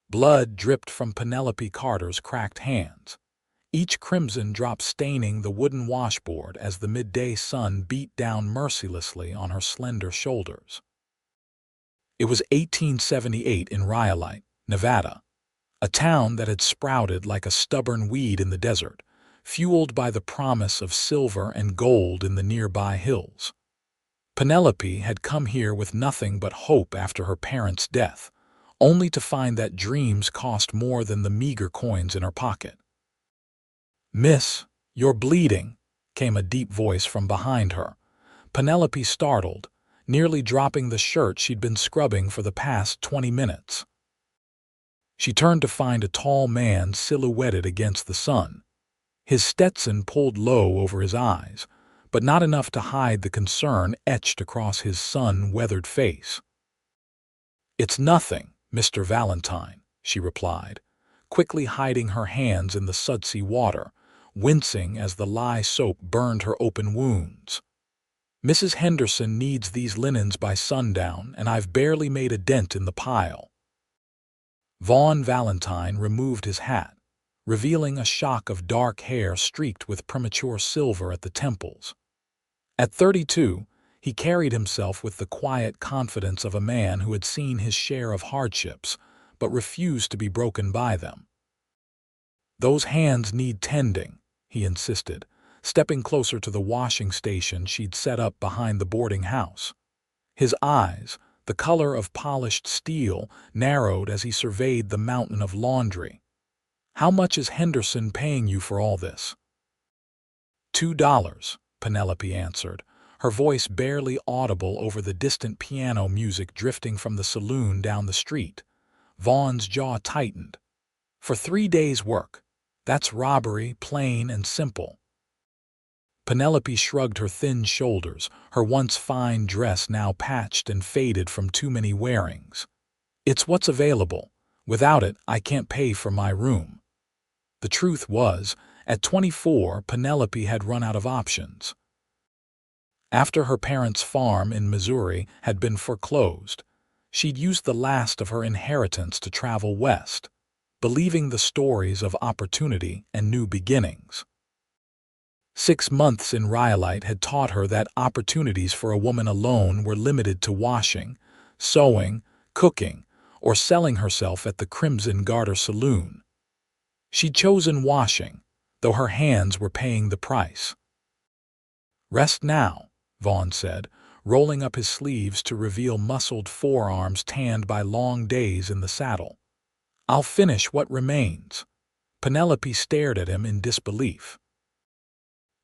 Blood dripped from Penelope Carter's cracked hands, each crimson drop staining the wooden washboard as the midday sun beat down mercilessly on her slender shoulders. It was 1878 in Rhyolite, Nevada, a town that had sprouted like a stubborn weed in the desert, fueled by the promise of silver and gold in the nearby hills. Penelope had come here with nothing but hope after her parents' death, only to find that dreams cost more than the meager coins in her pocket. "Miss, you're bleeding," came a deep voice from behind her. Penelope startled, nearly dropping the shirt she'd been scrubbing for the past 20 minutes. She turned to find a tall man silhouetted against the sun, his Stetson pulled low over his eyes, but not enough to hide the concern etched across his sun-weathered face. "It's nothing, Mr. Valentine," she replied, quickly hiding her hands in the sudsy water, wincing as the lye soap burned her open wounds. "Mrs. Henderson needs these linens by sundown, and I've barely made a dent in the pile." Vaughn Valentine removed his hat, revealing a shock of dark hair streaked with premature silver at the temples. At 32, he carried himself with the quiet confidence of a man who had seen his share of hardships, but refused to be broken by them. "Those hands need tending," he insisted, stepping closer to the washing station she'd set up behind the boarding house. His eyes, the color of polished steel, narrowed as he surveyed the mountain of laundry. "How much is Henderson paying you for all this?" $2, Penelope answered, her voice barely audible over the distant piano music drifting from the saloon down the street. Vaughn's jaw tightened. "For 3 days' work. That's robbery, plain and simple." Penelope shrugged her thin shoulders, her once fine dress now patched and faded from too many wearings. "It's what's available. Without it, I can't pay for my room." The truth was, at 24, Penelope had run out of options. After her parents' farm in Missouri had been foreclosed, she'd used the last of her inheritance to travel west, believing the stories of opportunity and new beginnings. 6 months in Rhyolite had taught her that opportunities for a woman alone were limited to washing, sewing, cooking, or selling herself at the Crimson Garter Saloon. She'd chosen washing, though her hands were paying the price. "Rest now," Vaughn said, rolling up his sleeves to reveal muscled forearms tanned by long days in the saddle. "I'll finish what remains." Penelope stared at him in disbelief.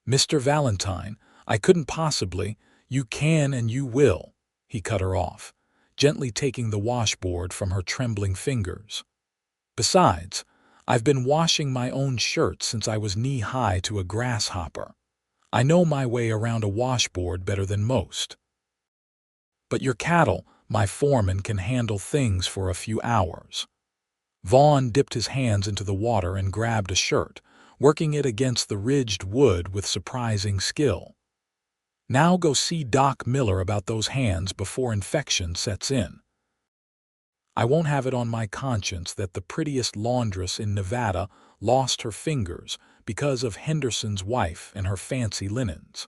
"Mr. Valentine, I couldn't possibly—" "You can and you will," he cut her off, gently taking the washboard from her trembling fingers. "Besides, I've been washing my own shirts since I was knee-high to a grasshopper. I know my way around a washboard better than most." "But your cattle, my foreman, can handle things for a few hours." Vaughn dipped his hands into the water and grabbed a shirt, working it against the ridged wood with surprising skill. "Now go see Doc Miller about those hands before infection sets in. I won't have it on my conscience that the prettiest laundress in Nevada lost her fingers because of Henderson's wife and her fancy linens."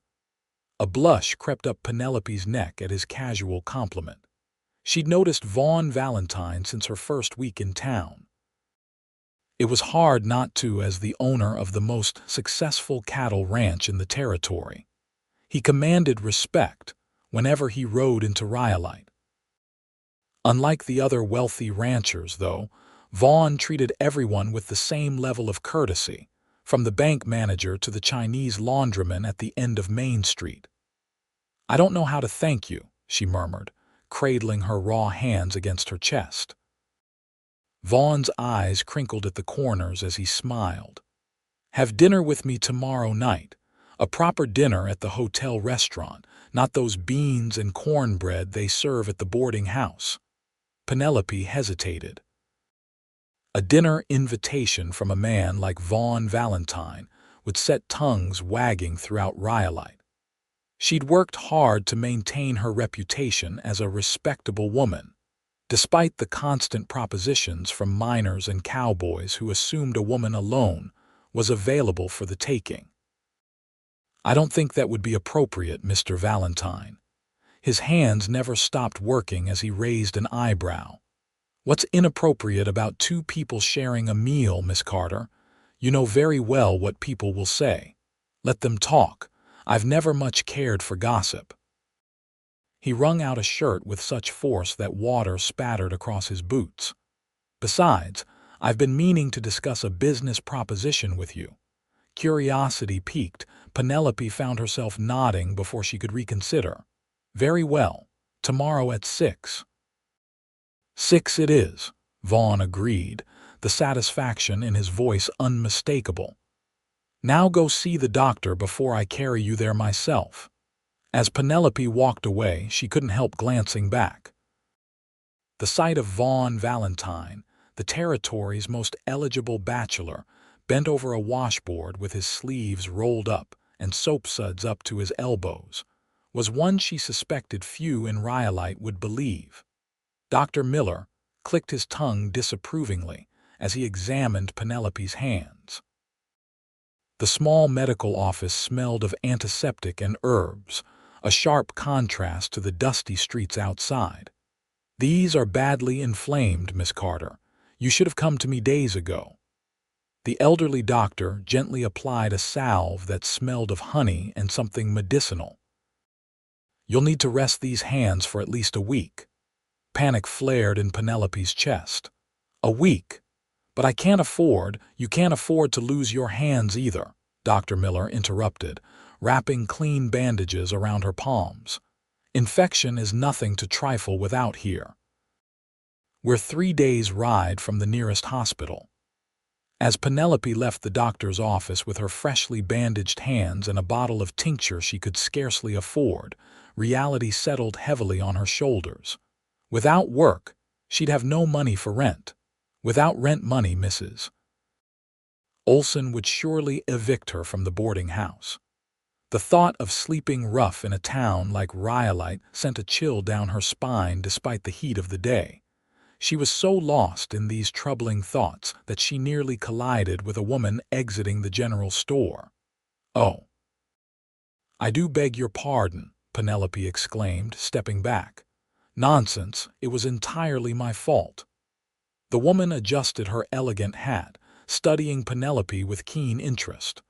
A blush crept up Penelope's neck at his casual compliment. She'd noticed Vaughn Valentine since her first week in town. It was hard not to, as the owner of the most successful cattle ranch in the territory. He commanded respect whenever he rode into Rhyolite. Unlike the other wealthy ranchers, though, Vaughn treated everyone with the same level of courtesy, from the bank manager to the Chinese laundryman at the end of Main Street. "I don't know how to thank you," she murmured, cradling her raw hands against her chest. Vaughn's eyes crinkled at the corners as he smiled. "Have dinner with me tomorrow night. A proper dinner at the hotel restaurant, not those beans and cornbread they serve at the boarding house." Penelope hesitated. A dinner invitation from a man like Vaughn Valentine would set tongues wagging throughout Rhyolite. She'd worked hard to maintain her reputation as a respectable woman, despite the constant propositions from miners and cowboys who assumed a woman alone was available for the taking. "I don't think that would be appropriate, Mr. Valentine." His hands never stopped working as he raised an eyebrow. "What's inappropriate about two people sharing a meal, Miss Carter? You know very well what people will say. Let them talk. I've never much cared for gossip." He wrung out a shirt with such force that water spattered across his boots. "Besides, I've been meaning to discuss a business proposition with you." Curiosity piqued, Penelope found herself nodding before she could reconsider. "Very well. Tomorrow at 6. 6 it is," Vaughn agreed, the satisfaction in his voice unmistakable. "Now go see the doctor before I carry you there myself." As Penelope walked away, she couldn't help glancing back. The sight of Vaughn Valentine, the territory's most eligible bachelor, bent over a washboard with his sleeves rolled up and soapsuds up to his elbows, was one she suspected few in Rhyolite would believe. Dr. Miller clicked his tongue disapprovingly as he examined Penelope's hands. The small medical office smelled of antiseptic and herbs, a sharp contrast to the dusty streets outside. "These are badly inflamed, Miss Carter. You should have come to me days ago." The elderly doctor gently applied a salve that smelled of honey and something medicinal. "You'll need to rest these hands for at least a week." Panic flared in Penelope's chest. "A week? But you can't afford to lose your hands either," Dr. Miller interrupted, wrapping clean bandages around her palms. "Infection is nothing to trifle with out here. We're 3 days' ride from the nearest hospital." As Penelope left the doctor's office with her freshly bandaged hands and a bottle of tincture she could scarcely afford, reality settled heavily on her shoulders. Without work, she'd have no money for rent. Without rent money, Mrs. Olson would surely evict her from the boarding house. The thought of sleeping rough in a town like Rhyolite sent a chill down her spine despite the heat of the day. She was so lost in these troubling thoughts that she nearly collided with a woman exiting the general store. "Oh, I do beg your pardon," Penelope exclaimed, stepping back. "Nonsense, it was entirely my fault." The woman adjusted her elegant hat, studying Penelope with keen interest.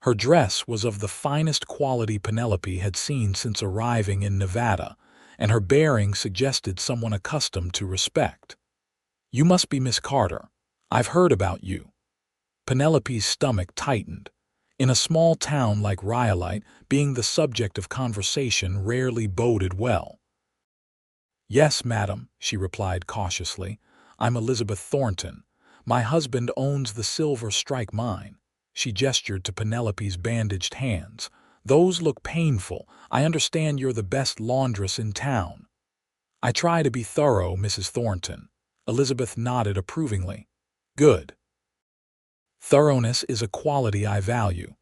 Her dress was of the finest quality Penelope had seen since arriving in Nevada, and her bearing suggested someone accustomed to respect. "You must be Miss Carter. I've heard about you." Penelope's stomach tightened. In a small town like Rhyolite, being the subject of conversation rarely boded well. "Yes, madam," she replied cautiously. "I'm Elizabeth Thornton. My husband owns the Silver Strike mine." She gestured to Penelope's bandaged hands. "Those look painful. I understand you're the best laundress in town." "I try to be thorough, Mrs. Thornton." Elizabeth nodded approvingly. "Good. Thoroughness is a quality I value.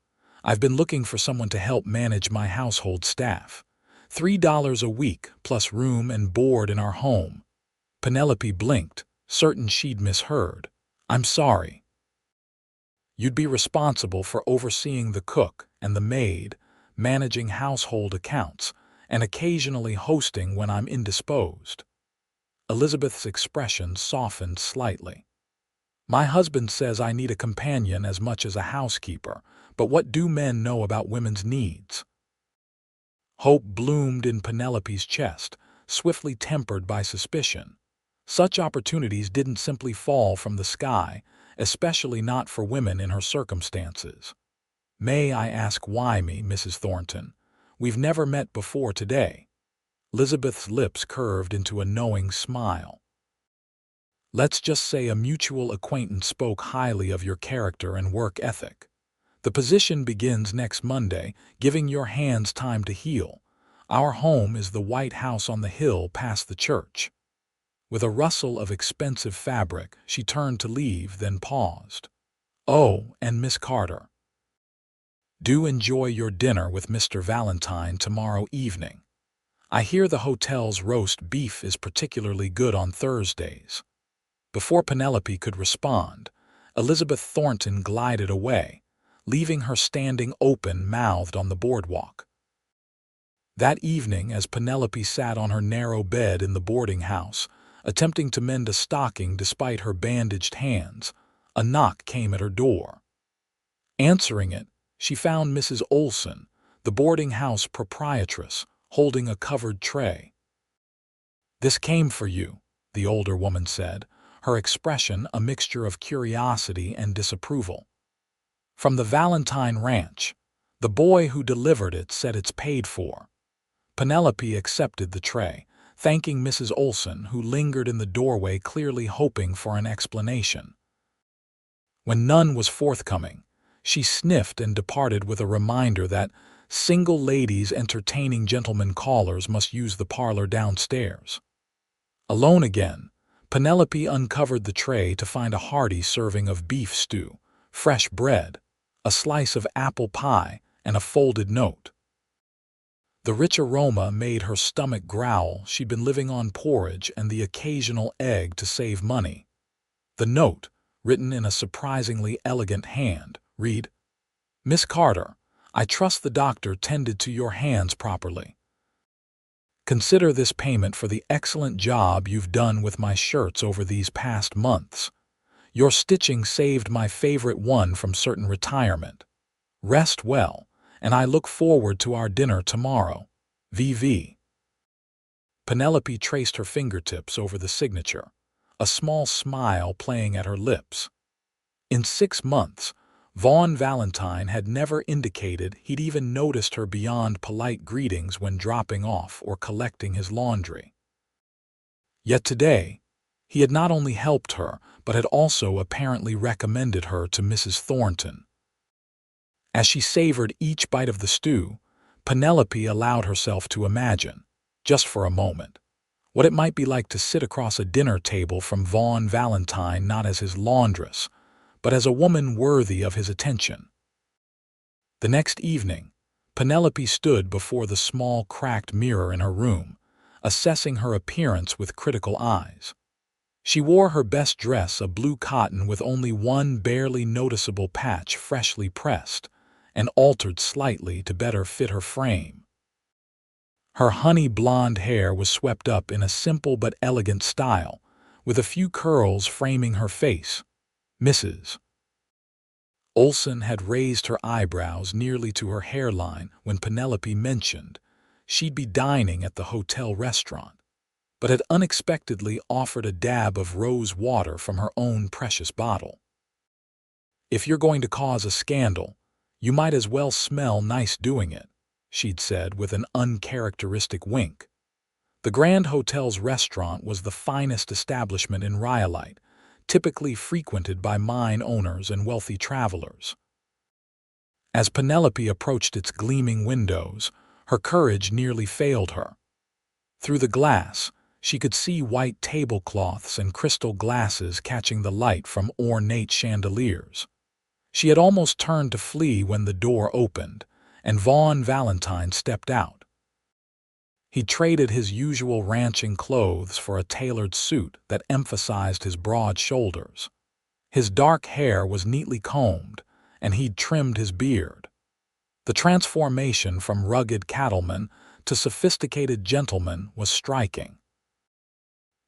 I've been looking for someone to help manage my household staff. $3 a week, plus room and board in our home." Penelope blinked, certain she'd misheard. "I'm sorry." "You'd be responsible for overseeing the cook and the maid, managing household accounts, and occasionally hosting when I'm indisposed." Elizabeth's expression softened slightly. "My husband says I need a companion as much as a housekeeper, but what do men know about women's needs?" Hope bloomed in Penelope's chest, swiftly tempered by suspicion. Such opportunities didn't simply fall from the sky, especially not for women in her circumstances. "May I ask why me, Mrs. Thornton? We've never met before today." Elizabeth's lips curved into a knowing smile. "Let's just say a mutual acquaintance spoke highly of your character and work ethic. The position begins next Monday, giving your hands time to heal. Our home is the white house on the hill past the church." With a rustle of expensive fabric, she turned to leave, then paused. "Oh, and Miss Carter, do enjoy your dinner with Mr. Valentine tomorrow evening. I hear the hotel's roast beef is particularly good on Thursdays." Before Penelope could respond, Elizabeth Thornton glided away, leaving her standing open-mouthed on the boardwalk. That evening, as Penelope sat on her narrow bed in the boarding house, attempting to mend a stocking despite her bandaged hands, a knock came at her door. Answering it, she found Mrs. Olson, the boarding house proprietress, holding a covered tray. "This came for you," the older woman said, her expression a mixture of curiosity and disapproval. "From the Valentine Ranch. The boy who delivered it said it's paid for." Penelope accepted the tray, thanking Mrs. Olson, who lingered in the doorway clearly hoping for an explanation. When none was forthcoming, she sniffed and departed with a reminder that single ladies entertaining gentlemen callers must use the parlor downstairs. Alone again, Penelope uncovered the tray to find a hearty serving of beef stew, fresh bread, a slice of apple pie, and a folded note. The rich aroma made her stomach growl. She'd been living on porridge and the occasional egg to save money. The note, written in a surprisingly elegant hand, read, "Miss Carter, I trust the doctor tended to your hands properly. Consider this payment for the excellent job you've done with my shirts over these past months. Your stitching saved my favorite one from certain retirement. Rest well, and I look forward to our dinner tomorrow. VV." Penelope traced her fingertips over the signature, a small smile playing at her lips. In 6 months, Vaughn Valentine had never indicated he'd even noticed her beyond polite greetings when dropping off or collecting his laundry. Yet today, he had not only helped her, but had also apparently recommended her to Mrs. Thornton. As she savored each bite of the stew, Penelope allowed herself to imagine, just for a moment, what it might be like to sit across a dinner table from Vaughn Valentine not as his laundress, but as a woman worthy of his attention. The next evening, Penelope stood before the small cracked mirror in her room, assessing her appearance with critical eyes. She wore her best dress, a blue cotton with only one barely noticeable patch freshly pressed, and altered slightly to better fit her frame. Her honey blonde hair was swept up in a simple but elegant style, with a few curls framing her face. Mrs. Olson had raised her eyebrows nearly to her hairline when Penelope mentioned she'd be dining at the hotel restaurant, but had unexpectedly offered a dab of rose water from her own precious bottle. "If you're going to cause a scandal, you might as well smell nice doing it," she'd said with an uncharacteristic wink. The Grand Hotel's restaurant was the finest establishment in Rhyolite, typically frequented by mine owners and wealthy travelers. As Penelope approached its gleaming windows, her courage nearly failed her. Through the glass, she could see white tablecloths and crystal glasses catching the light from ornate chandeliers. She had almost turned to flee when the door opened, and Vaughn Valentine stepped out. He traded his usual ranching clothes for a tailored suit that emphasized his broad shoulders. His dark hair was neatly combed, and he'd trimmed his beard. The transformation from rugged cattleman to sophisticated gentleman was striking.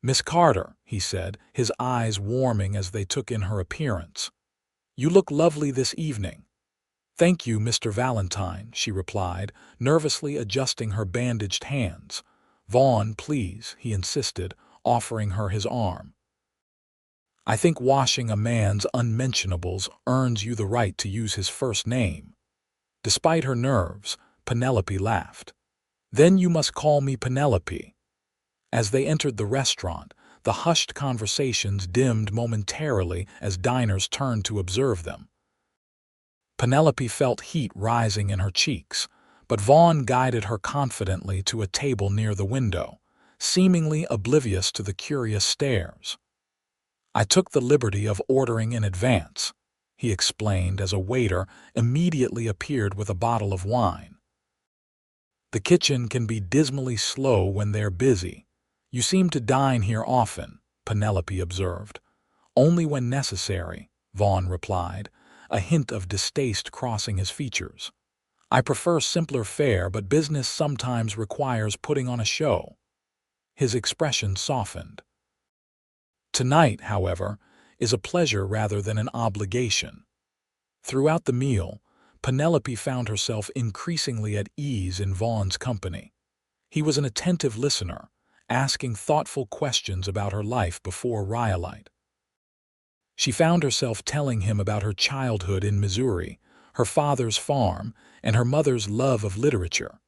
"Miss Carter," he said, his eyes warming as they took in her appearance. "You look lovely this evening." "Thank you, Mr. Valentine," she replied, nervously adjusting her bandaged hands. "Vaughn, please," he insisted, offering her his arm. "I think washing a man's unmentionables earns you the right to use his first name." Despite her nerves, Penelope laughed. "Then you must call me Penelope." As they entered the restaurant, the hushed conversations dimmed momentarily as diners turned to observe them. Penelope felt heat rising in her cheeks, but Vaughn guided her confidently to a table near the window, seemingly oblivious to the curious stares. "I took the liberty of ordering in advance," he explained as a waiter immediately appeared with a bottle of wine. The kitchen can be dismally slow when they're busy. You seem to dine here often, Penelope observed. Only when necessary, Vaughn replied, a hint of distaste crossing his features. I prefer simpler fare, but business sometimes requires putting on a show. His expression softened. Tonight, however, is a pleasure rather than an obligation. Throughout the meal, Penelope found herself increasingly at ease in Vaughn's company. He was an attentive listener, asking thoughtful questions about her life before Rhyolite. She found herself telling him about her childhood in Missouri, her father's farm, and her mother's love of literature.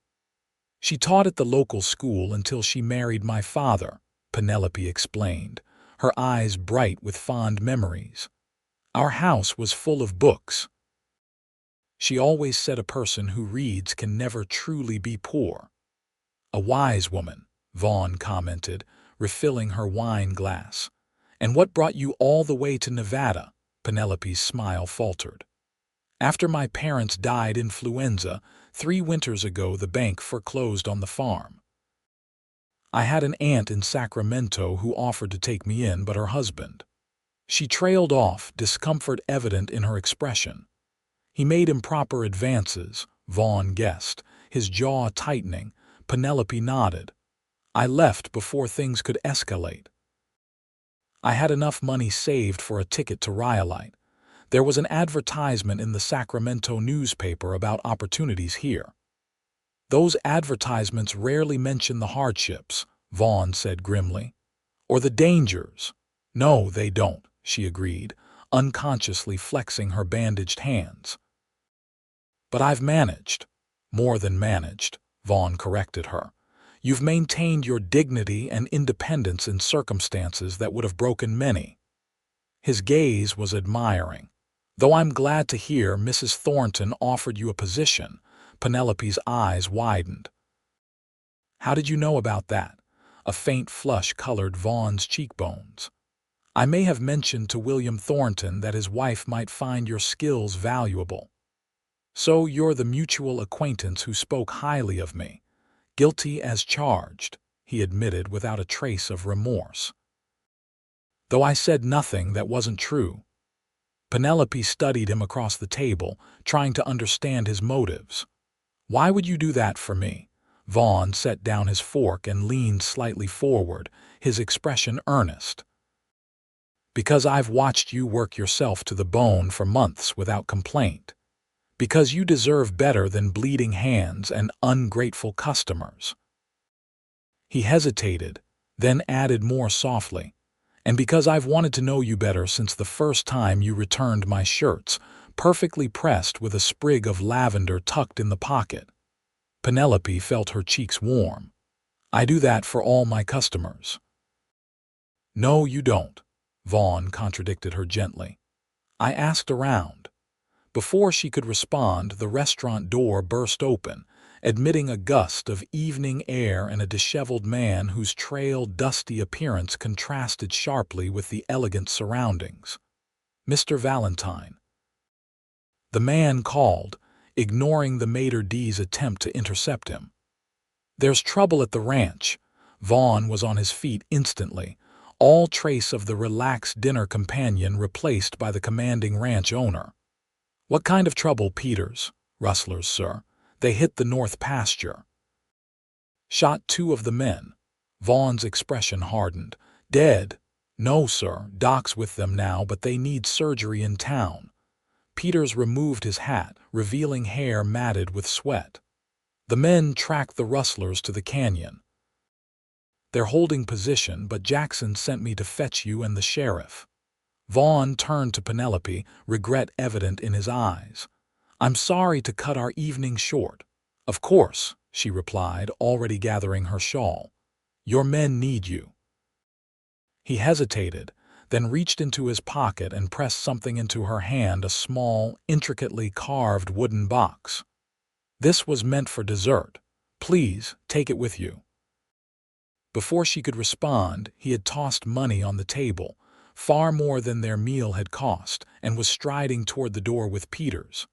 She taught at the local school until she married my father, Penelope explained, her eyes bright with fond memories. Our house was full of books. She always said a person who reads can never truly be poor. A wise woman, Vaughn commented, refilling her wine glass. And what brought you all the way to Nevada? Penelope's smile faltered. After my parents died influenza, 3 winters ago the bank foreclosed on the farm. I had an aunt in Sacramento who offered to take me in, but her husband. She trailed off, discomfort evident in her expression. He made improper advances, Vaughn guessed, his jaw tightening. Penelope nodded. I left before things could escalate. I had enough money saved for a ticket to Rhyolite. There was an advertisement in the Sacramento newspaper about opportunities here. Those advertisements rarely mention the hardships, Vaughn said grimly. Or the dangers. No, they don't, she agreed, unconsciously flexing her bandaged hands. But I've managed. More than managed, Vaughn corrected her. You've maintained your dignity and independence in circumstances that would have broken many. His gaze was admiring. Though I'm glad to hear Mrs. Thornton offered you a position, Penelope's eyes widened. How did you know about that? A faint flush colored Vaughn's cheekbones. I may have mentioned to William Thornton that his wife might find your skills valuable. So you're the mutual acquaintance who spoke highly of me. Guilty as charged, he admitted without a trace of remorse. Though I said nothing that wasn't true. Penelope studied him across the table, trying to understand his motives. Why would you do that for me? Vaughn set down his fork and leaned slightly forward, his expression earnest. Because I've watched you work yourself to the bone for months without complaint. Because you deserve better than bleeding hands and ungrateful customers. He hesitated, then added more softly, and because I've wanted to know you better since the first time you returned my shirts, perfectly pressed with a sprig of lavender tucked in the pocket. Penelope felt her cheeks warm. I do that for all my customers. No, you don't, Vaughn contradicted her gently. I asked around. Before she could respond, the restaurant door burst open, admitting a gust of evening air and a disheveled man whose trail, dusty appearance contrasted sharply with the elegant surroundings. Mr. Valentine. The man called, ignoring the maitre d's attempt to intercept him. There's trouble at the ranch. Vaughn was on his feet instantly, all trace of the relaxed dinner companion replaced by the commanding ranch owner. What kind of trouble, Peters? Rustlers, sir. They hit the north pasture. Shot 2 of the men. Vaughn's expression hardened. Dead? No, sir. Doc's with them now, but they need surgery in town. Peters removed his hat, revealing hair matted with sweat. The men tracked the rustlers to the canyon. They're holding position, but Jackson sent me to fetch you and the sheriff. Vaughn turned to Penelope, regret evident in his eyes. I'm sorry to cut our evening short. Of course, she replied, already gathering her shawl. Your men need you. He hesitated, then reached into his pocket and pressed something into her hand, a small, intricately carved wooden box. This was meant for dessert. Please, take it with you. Before she could respond, he had tossed money on the table, far more than their meal had cost, and was striding toward the door with Peters.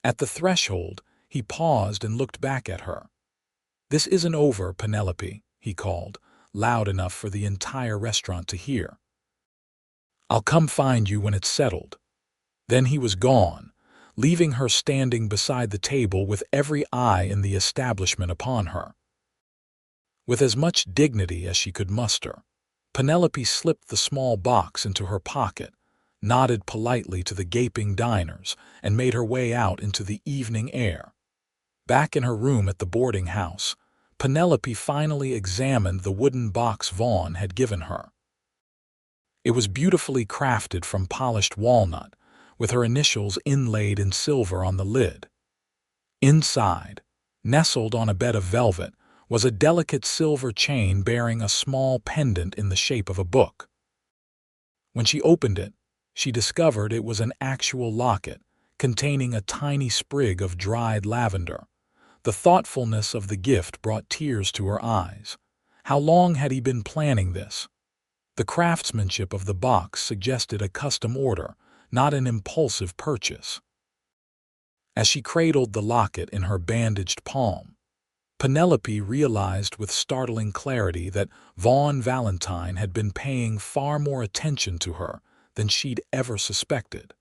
At the threshold, he paused and looked back at her. "This isn't over, Penelope," he called, loud enough for the entire restaurant to hear. "I'll come find you when it's settled." Then he was gone, leaving her standing beside the table with every eye in the establishment upon her. With as much dignity as she could muster, Penelope slipped the small box into her pocket, nodded politely to the gaping diners, and made her way out into the evening air. Back in her room at the boarding house, Penelope finally examined the wooden box Vaughn had given her. It was beautifully crafted from polished walnut, with her initials inlaid in silver on the lid. Inside, nestled on a bed of velvet, was a delicate silver chain bearing a small pendant in the shape of a book. When she opened it, she discovered it was an actual locket containing a tiny sprig of dried lavender. The thoughtfulness of the gift brought tears to her eyes. How long had he been planning this? The craftsmanship of the box suggested a custom order, not an impulsive purchase. As she cradled the locket in her bandaged palm, Penelope realized with startling clarity that Vaughn Valentine had been paying far more attention to her than she'd ever suspected.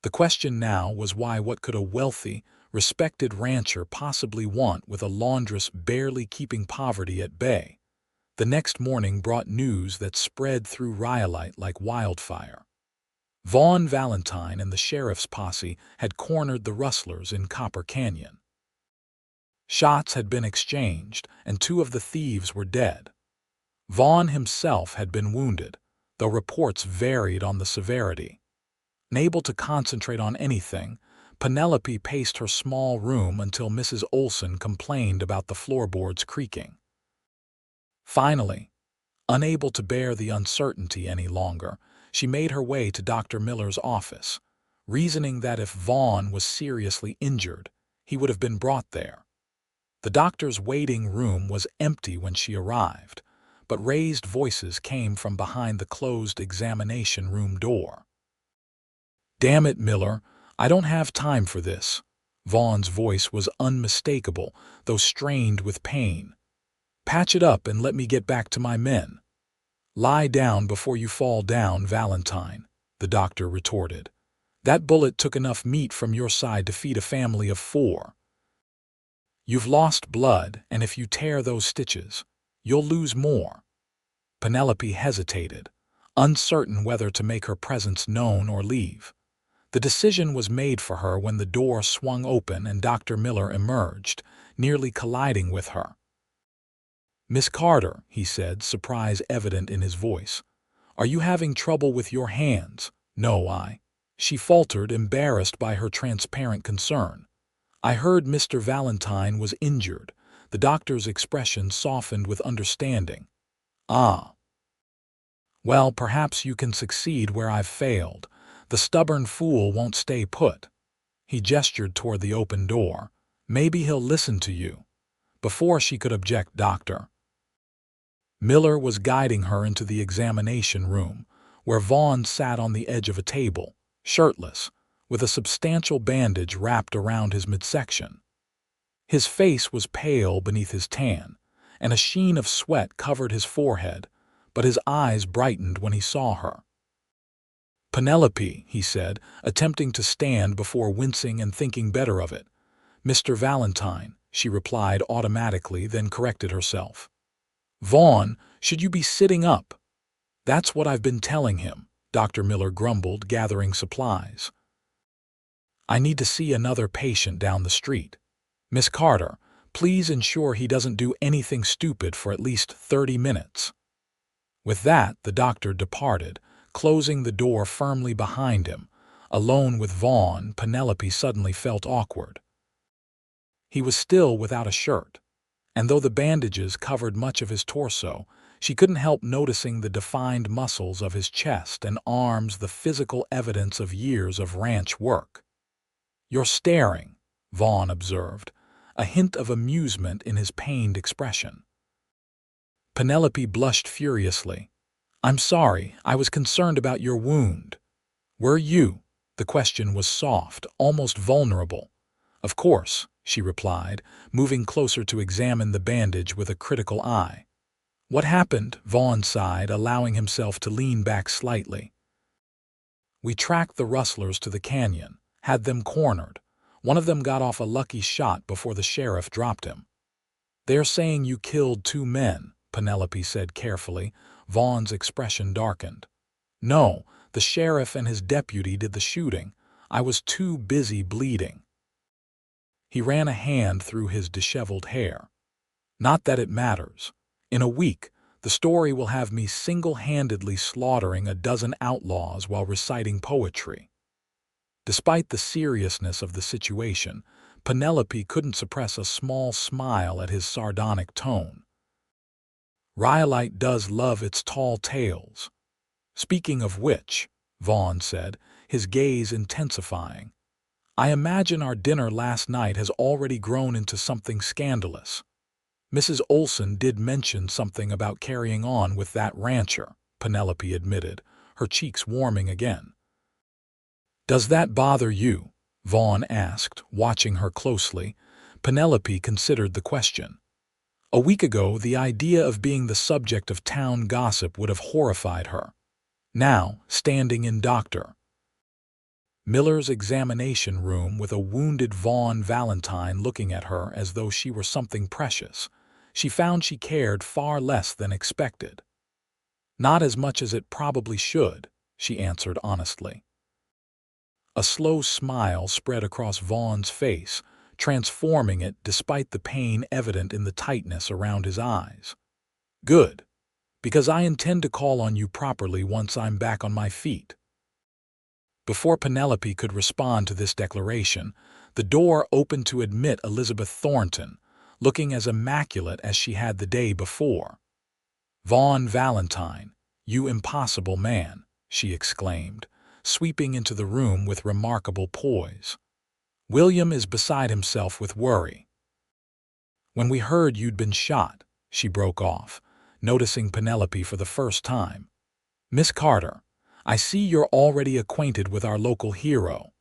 The question now was what could a wealthy, respected rancher possibly want with a laundress barely keeping poverty at bay? The next morning brought news that spread through Rhyolite like wildfire. Vaughn Valentine and the sheriff's posse had cornered the rustlers in Copper Canyon. Shots had been exchanged, and 2 of the thieves were dead. Vaughn himself had been wounded, though reports varied on the severity. Unable to concentrate on anything, Penelope paced her small room until Mrs. Olson complained about the floorboards creaking. Finally, unable to bear the uncertainty any longer, she made her way to Dr. Miller's office, reasoning that if Vaughn was seriously injured, he would have been brought there. The doctor's waiting room was empty when she arrived, but raised voices came from behind the closed examination room door. "Damn it, Miller, I don't have time for this." Vaughn's voice was unmistakable, though strained with pain. "Patch it up and let me get back to my men." "Lie down before you fall down, Valentine," the doctor retorted. "That bullet took enough meat from your side to feed a family of 4. You've lost blood, and if you tear those stitches, you'll lose more." Penelope hesitated, uncertain whether to make her presence known or leave. The decision was made for her when the door swung open and Dr. Miller emerged, nearly colliding with her. "Miss Carter," he said, surprise evident in his voice, "are you having trouble with your hands?" "No, she faltered, embarrassed by her transparent concern. "I heard Mr. Valentine was injured." The doctor's expression softened with understanding. "Ah. Well, perhaps you can succeed where I've failed. The stubborn fool won't stay put." He gestured toward the open door. "Maybe he'll listen to you." Before she could object, Dr. Miller was guiding her into the examination room, where Vaughn sat on the edge of a table, shirtless, with a substantial bandage wrapped around his midsection. His face was pale beneath his tan, and a sheen of sweat covered his forehead, but his eyes brightened when he saw her. "Penelope," he said, attempting to stand before wincing and thinking better of it. "Mr. Valentine," she replied automatically, then corrected herself. "Vaughn, should you be sitting up?" "That's what I've been telling him," Dr. Miller grumbled, gathering supplies. "I need to see another patient down the street. Miss Carter, please ensure he doesn't do anything stupid for at least 30 minutes. With that, the doctor departed, closing the door firmly behind him. Alone with Vaughn, Penelope suddenly felt awkward. He was still without a shirt, and though the bandages covered much of his torso, she couldn't help noticing the defined muscles of his chest and arms, the physical evidence of years of ranch work. "You're staring," Vaughn observed, a hint of amusement in his pained expression. Penelope blushed furiously. "I'm sorry, I was concerned about your wound." "Were you?" The question was soft, almost vulnerable. "Of course, she replied, moving closer to examine the bandage with a critical eye. What happened? Vaughn sighed, allowing himself to lean back slightly. We tracked the rustlers to the canyon, had them cornered. One of them got off a lucky shot before the sheriff dropped him. They're saying you killed 2 men, Penelope said carefully. Vaughn's expression darkened. No, the sheriff and his deputy did the shooting. I was too busy bleeding. He ran a hand through his disheveled hair. Not that it matters. In a week, the story will have me single-handedly slaughtering a dozen outlaws while reciting poetry. Despite the seriousness of the situation, Penelope couldn't suppress a small smile at his sardonic tone. Rhyolite does love its tall tales. Speaking of which, Vaughn said, his gaze intensifying, I imagine our dinner last night has already grown into something scandalous. Mrs. Olson did mention something about carrying on with that rancher, Penelope admitted, her cheeks warming again. Does that bother you? Vaughn asked, watching her closely. Penelope considered the question. A week ago, the idea of being the subject of town gossip would have horrified her. Now, standing in Dr. Miller's examination room with a wounded Vaughn Valentine looking at her as though she were something precious, she found she cared far less than expected. Not as much as it probably should, she answered honestly. A slow smile spread across Vaughn's face, transforming it despite the pain evident in the tightness around his eyes. Good, because I intend to call on you properly once I'm back on my feet. Before Penelope could respond to this declaration, the door opened to admit Elizabeth Thornton, looking as immaculate as she had the day before. Vaughn Valentine, you impossible man, she exclaimed, sweeping into the room with remarkable poise. William is beside himself with worry. When we heard you'd been shot, she broke off, noticing Penelope for the first time. Miss Carter, I see you're already acquainted with our local hero.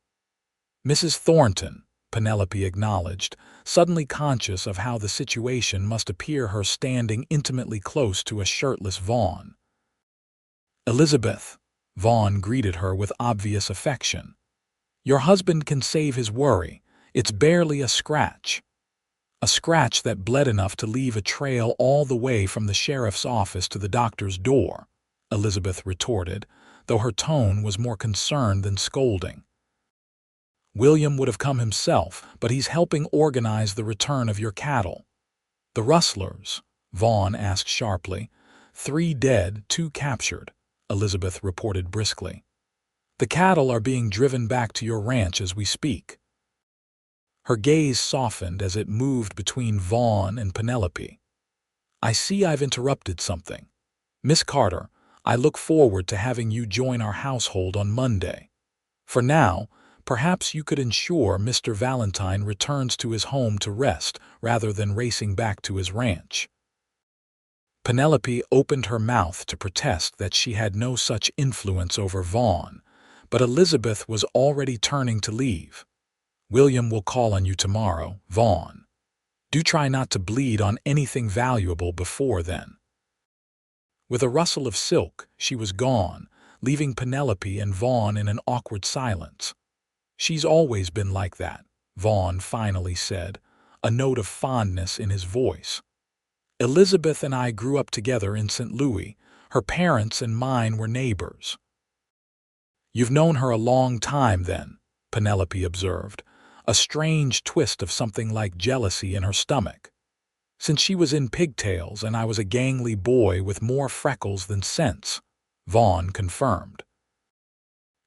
Mrs. Thornton, Penelope acknowledged, suddenly conscious of how the situation must appear her standing intimately close to a shirtless Vaughn. Elizabeth, Vaughn greeted her with obvious affection. Your husband can save his worry. It's barely a scratch. A scratch that bled enough to leave a trail all the way from the sheriff's office to the doctor's door, Elizabeth retorted, though her tone was more concerned than scolding. William would have come himself, but he's helping organize the return of your cattle. The rustlers, Vaughn asked sharply. 3 dead, 2 captured, Elizabeth reported briskly. The cattle are being driven back to your ranch as we speak. Her gaze softened as it moved between Vaughn and Penelope. I see I've interrupted something. Miss Carter, I look forward to having you join our household on Monday. For now, perhaps you could ensure Mr. Valentine returns to his home to rest rather than racing back to his ranch. Penelope opened her mouth to protest that she had no such influence over Vaughn, but Elizabeth was already turning to leave. William will call on you tomorrow, Vaughn. Do try not to bleed on anything valuable before then. With a rustle of silk, she was gone, leaving Penelope and Vaughn in an awkward silence. She's always been like that, Vaughn finally said, a note of fondness in his voice. Elizabeth and I grew up together in St. Louis. Her parents and mine were neighbors. You've known her a long time then, Penelope observed, a strange twist of something like jealousy in her stomach. Since she was in pigtails and I was a gangly boy with more freckles than sense, Vaughn confirmed.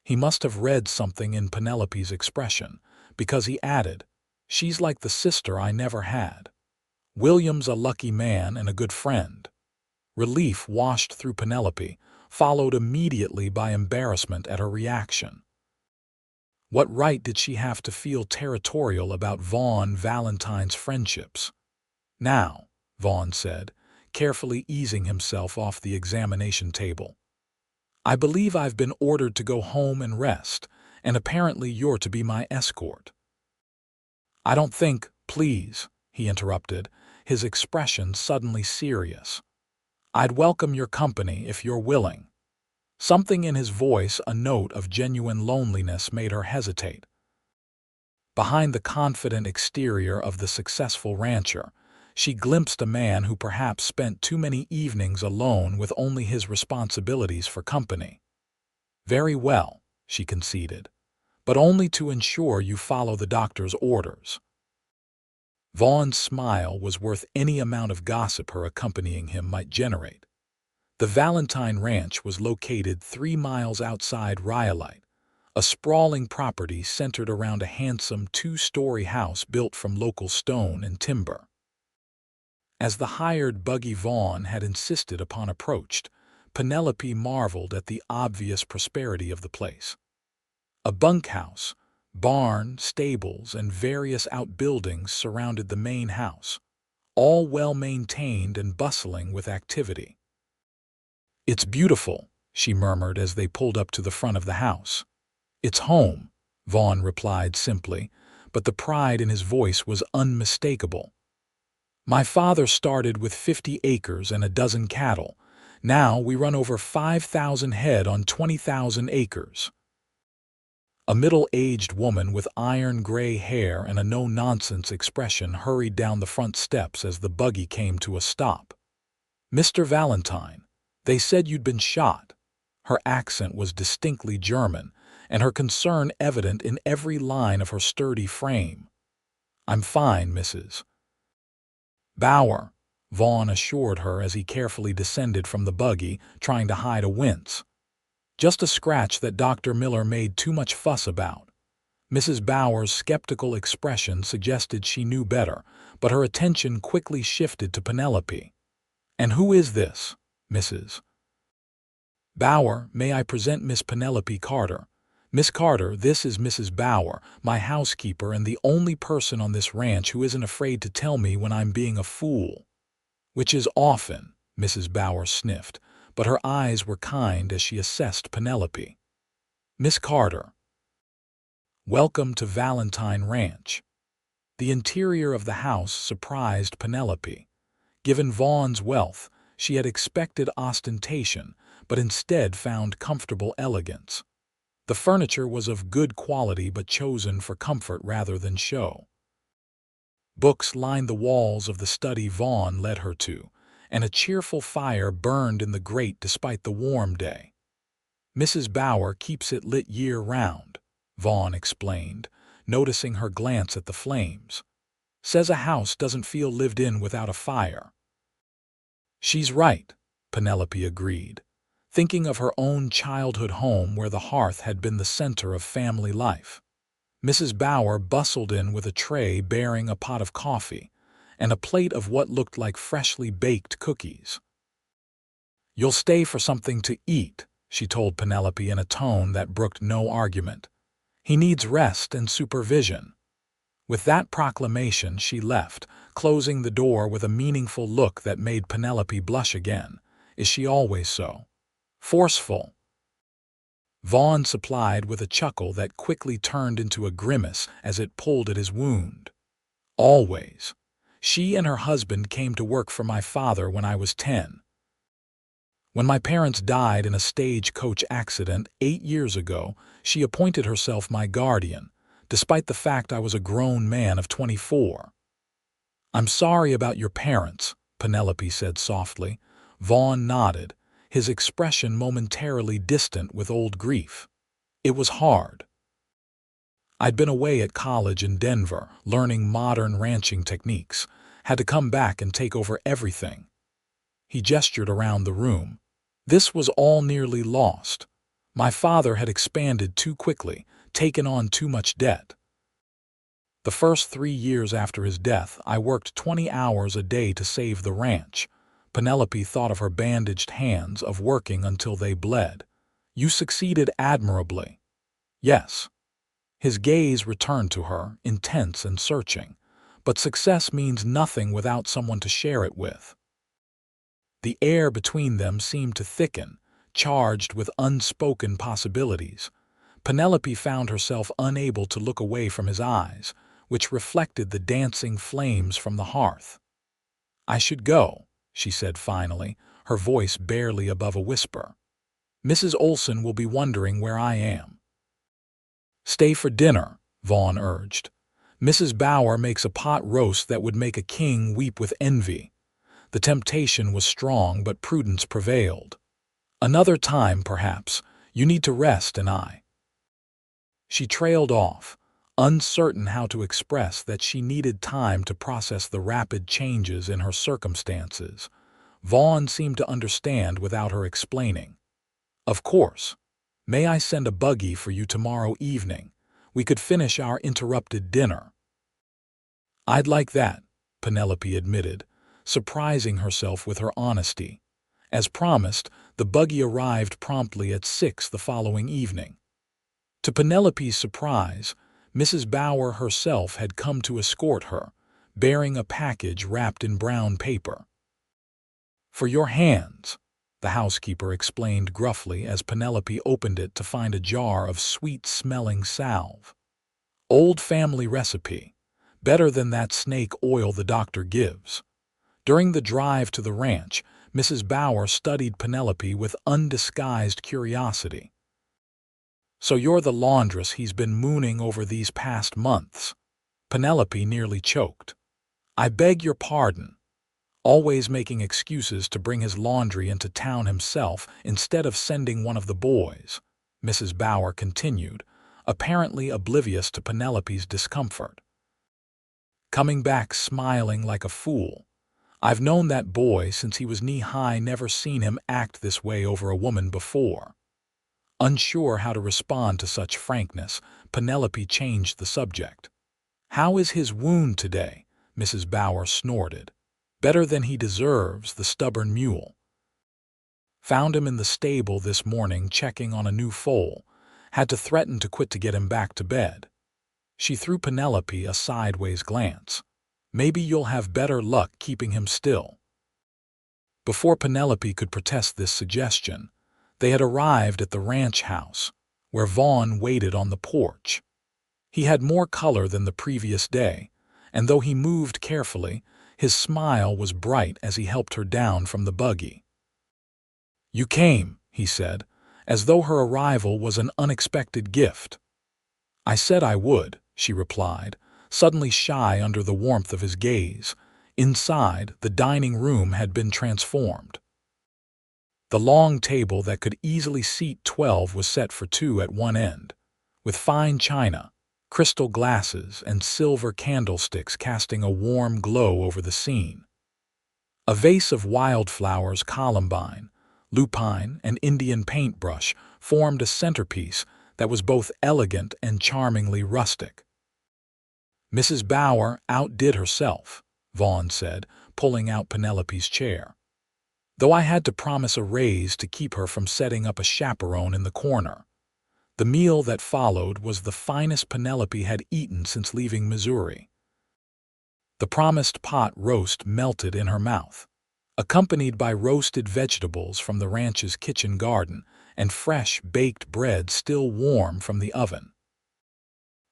He must have read something in Penelope's expression, because he added, she's like the sister I never had. William's a lucky man and a good friend. Relief washed through Penelope, followed immediately by embarrassment at her reaction. What right did she have to feel territorial about Vaughn Valentine's friendships? Now, Vaughn said, carefully easing himself off the examination table. I believe I've been ordered to go home and rest, and apparently you're to be my escort. I don't think, Please, he interrupted, his expression suddenly serious. I'd welcome your company if you're willing. Something in his voice, a note of genuine loneliness, made her hesitate. Behind the confident exterior of the successful rancher, she glimpsed a man who perhaps spent too many evenings alone with only his responsibilities for company. Very well, she conceded, but only to ensure you follow the doctor's orders. Vaughn's smile was worth any amount of gossip her accompanying him might generate. The Valentine Ranch was located 3 miles outside Rhyolite, a sprawling property centered around a handsome 2-story house built from local stone and timber. As the hired buggy Vaughn had insisted upon approached, Penelope marveled at the obvious prosperity of the place. A bunkhouse, barn, stables, and various outbuildings surrounded the main house, all well-maintained and bustling with activity. "It's beautiful," she murmured as they pulled up to the front of the house. "It's home," Vaughn replied simply, but the pride in his voice was unmistakable. "My father started with 50 acres and a dozen cattle. Now we run over 5,000 head on 20,000 acres. A middle-aged woman with iron-gray hair and a no-nonsense expression hurried down the front steps as the buggy came to a stop. "Mr. Valentine, they said you'd been shot." Her accent was distinctly German, and her concern evident in every line of her sturdy frame. "I'm fine, Mrs. Bauer," Vaughn assured her as he carefully descended from the buggy, trying to hide a wince. "Just a scratch that Dr. Miller made too much fuss about." Mrs. Bauer's skeptical expression suggested she knew better, but her attention quickly shifted to Penelope. "And who is this, Mrs. Bauer? May I present Miss Penelope Carter? Miss Carter, this is Mrs. Bauer, my housekeeper and the only person on this ranch who isn't afraid to tell me when I'm being a fool." "Which is often," Mrs. Bauer sniffed, but her eyes were kind as she assessed Penelope. "Miss Carter, welcome to Valentine Ranch." The interior of the house surprised Penelope. Given Vaughn's wealth, she had expected ostentation, but instead found comfortable elegance. The furniture was of good quality but chosen for comfort rather than show. Books lined the walls of the study Vaughn led her to, and a cheerful fire burned in the grate despite the warm day. "Mrs. Bauer keeps it lit year-round," Vaughn explained, noticing her glance at the flames. "Says a house doesn't feel lived in without a fire." "She's right," Penelope agreed, thinking of her own childhood home where the hearth had been the center of family life. Mrs. Bauer bustled in with a tray bearing a pot of coffee and a plate of what looked like freshly baked cookies. "You'll stay for something to eat," she told Penelope in a tone that brooked no argument. "He needs rest and supervision." With that proclamation she left, closing the door with a meaningful look that made Penelope blush again. Is she always so forceful? Vaughn supplied with a chuckle that quickly turned into a grimace as it pulled at his wound. "Always. She and her husband came to work for my father when I was 10. When my parents died in a stagecoach accident 8 years ago, she appointed herself my guardian, despite the fact I was a grown man of 24. "I'm sorry about your parents," Penelope said softly. Vaughn nodded, his expression momentarily distant with old grief. "It was hard. I'd been away at college in Denver, learning modern ranching techniques, had to come back and take over everything." He gestured around the room. "This was all nearly lost. My father had expanded too quickly, taken on too much debt. The first 3 years after his death, I worked 20 hours a day to save the ranch." Penelope thought of her bandaged hands, of working until they bled. "You succeeded admirably." "Yes." His gaze returned to her, intense and searching. "But success means nothing without someone to share it with." The air between them seemed to thicken, charged with unspoken possibilities. Penelope found herself unable to look away from his eyes, which reflected the dancing flames from the hearth. "I should go," she said finally, her voice barely above a whisper. "Mrs. Olson will be wondering where I am." "Stay for dinner," Vaughn urged. "Mrs. Bauer makes a pot roast that would make a king weep with envy." The temptation was strong, but prudence prevailed. "Another time, perhaps. You need to rest, and I—" She trailed off, uncertain how to express that she needed time to process the rapid changes in her circumstances. Vaughn seemed to understand without her explaining. "Of course. May I send a buggy for you tomorrow evening? We could finish our interrupted dinner." "I'd like that," Penelope admitted, surprising herself with her honesty. As promised, the buggy arrived promptly at 6 the following evening. To Penelope's surprise, Mrs. Bauer herself had come to escort her, bearing a package wrapped in brown paper. "For your hands," the housekeeper explained gruffly as Penelope opened it to find a jar of sweet-smelling salve. "Old family recipe, better than that snake oil the doctor gives." During the drive to the ranch, Mrs. Bauer studied Penelope with undisguised curiosity. "So you're the laundress he's been mooning over these past months?" Penelope nearly choked. "I beg your pardon." Always making excuses to bring his laundry into town himself instead of sending one of the boys, Mrs. Bauer continued, apparently oblivious to Penelope's discomfort. Coming back smiling like a fool. "I've known that boy since he was knee-high, never seen him act this way over a woman before." Unsure how to respond to such frankness, Penelope changed the subject. "How is his wound today?" Mrs. Bauer snorted. "Better than he deserves, the stubborn mule. Found him in the stable this morning checking on a new foal. Had to threaten to quit to get him back to bed." She threw Penelope a sideways glance. "Maybe you'll have better luck keeping him still." Before Penelope could protest this suggestion, they had arrived at the ranch house, where Vaughn waited on the porch. He had more color than the previous day, and though he moved carefully, his smile was bright as he helped her down from the buggy. "You came," he said, as though her arrival was an unexpected gift. "I said I would," she replied, suddenly shy under the warmth of his gaze. Inside, the dining room had been transformed. The long table that could easily seat 12 was set for 2 at one end, with fine china, crystal glasses, and silver candlesticks casting a warm glow over the scene. A vase of wildflowers, columbine, lupine, and Indian paintbrush formed a centerpiece that was both elegant and charmingly rustic. "Mrs. Bauer outdid herself," Vaughn said, pulling out Penelope's chair. "Though I had to promise a raise to keep her from setting up a chaperone in the corner." The meal that followed was the finest Penelope had eaten since leaving Missouri. The promised pot roast melted in her mouth, accompanied by roasted vegetables from the ranch's kitchen garden and fresh baked bread still warm from the oven.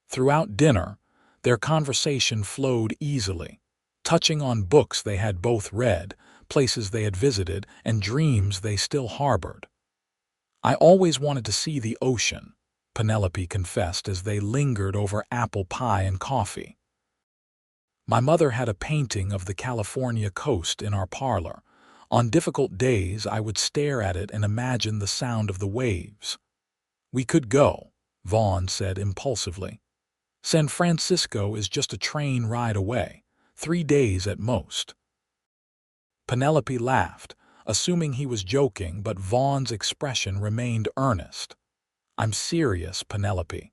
Throughout dinner, their conversation flowed easily, touching on books they had both read, places they had visited, and dreams they still harbored. "I always wanted to see the ocean," Penelope confessed as they lingered over apple pie and coffee. "My mother had a painting of the California coast in our parlor. On difficult days, I would stare at it and imagine the sound of the waves." "We could go," Vaughn said impulsively. "San Francisco is just a train ride away, 3 days at most." Penelope laughed, assuming he was joking, but Vaughn's expression remained earnest. "I'm serious, Penelope.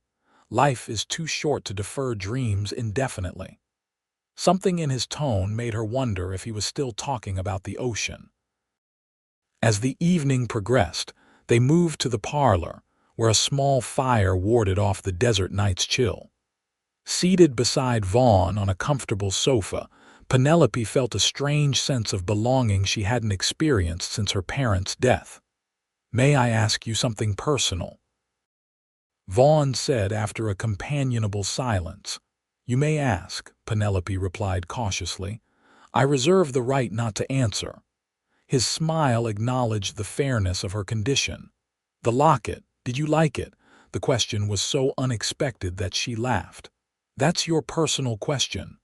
Life is too short to defer dreams indefinitely." Something in his tone made her wonder if he was still talking about the ocean. As the evening progressed, they moved to the parlor, where a small fire warded off the desert night's chill. Seated beside Vaughn on a comfortable sofa, Penelope felt a strange sense of belonging she hadn't experienced since her parents' death. "May I ask you something personal?" Vaughn said after a companionable silence. You may ask, Penelope replied cautiously. I reserve the right not to answer. His smile acknowledged the fairness of her condition. The locket, did you like it? The question was so unexpected that she laughed. That's your personal question.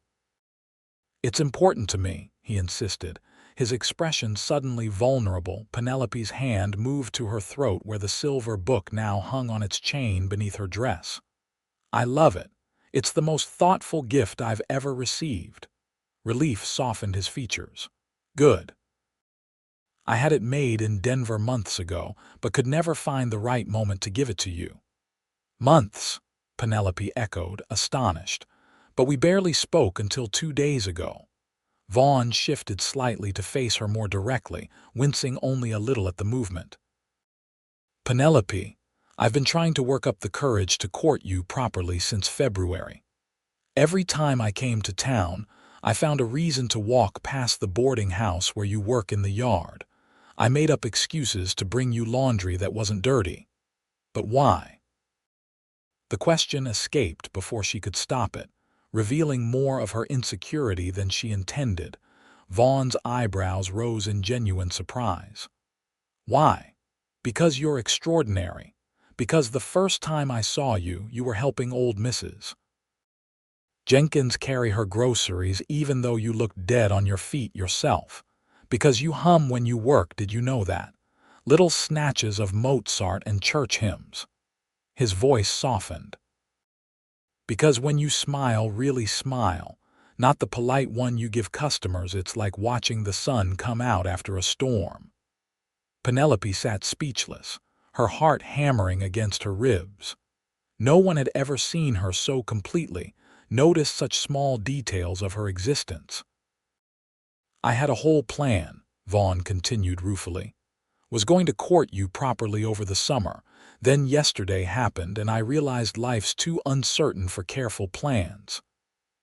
It's important to me, he insisted. His expression suddenly vulnerable, Penelope's hand moved to her throat where the silver book now hung on its chain beneath her dress. I love it. It's the most thoughtful gift I've ever received. Relief softened his features. Good. I had it made in Denver months ago, but could never find the right moment to give it to you. Months, Penelope echoed, astonished. But we barely spoke until 2 days ago. Vaughn shifted slightly to face her more directly, wincing only a little at the movement. Penelope, I've been trying to work up the courage to court you properly since February. Every time I came to town, I found a reason to walk past the boarding house where you work in the yard. I made up excuses to bring you laundry that wasn't dirty. But why? The question escaped before she could stop it, revealing more of her insecurity than she intended. Vaughn's eyebrows rose in genuine surprise. Why? Because you're extraordinary. Because the first time I saw you, you were helping old Mrs. Jenkins carry her groceries even though you looked dead on your feet yourself. Because you hum when you work, did you know that? Little snatches of Mozart and church hymns. His voice softened. Because when you smile, really smile, not the polite one you give customers, it's like watching the sun come out after a storm. Penelope sat speechless, her heart hammering against her ribs. No one had ever seen her so completely, noticed such small details of her existence. I had a whole plan, Vaughn continued ruefully. Was going to court you properly over the summer. Then yesterday happened and I realized life's too uncertain for careful plans.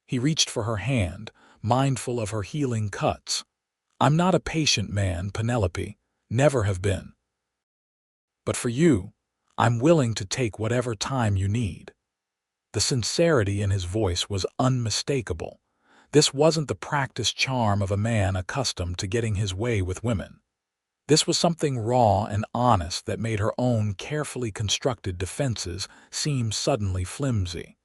He reached for her hand, mindful of her healing cuts. I'm not a patient man, Penelope. Never have been. But for you, I'm willing to take whatever time you need. The sincerity in his voice was unmistakable. This wasn't the practiced charm of a man accustomed to getting his way with women. This was something raw and honest that made her own carefully constructed defenses seem suddenly flimsy.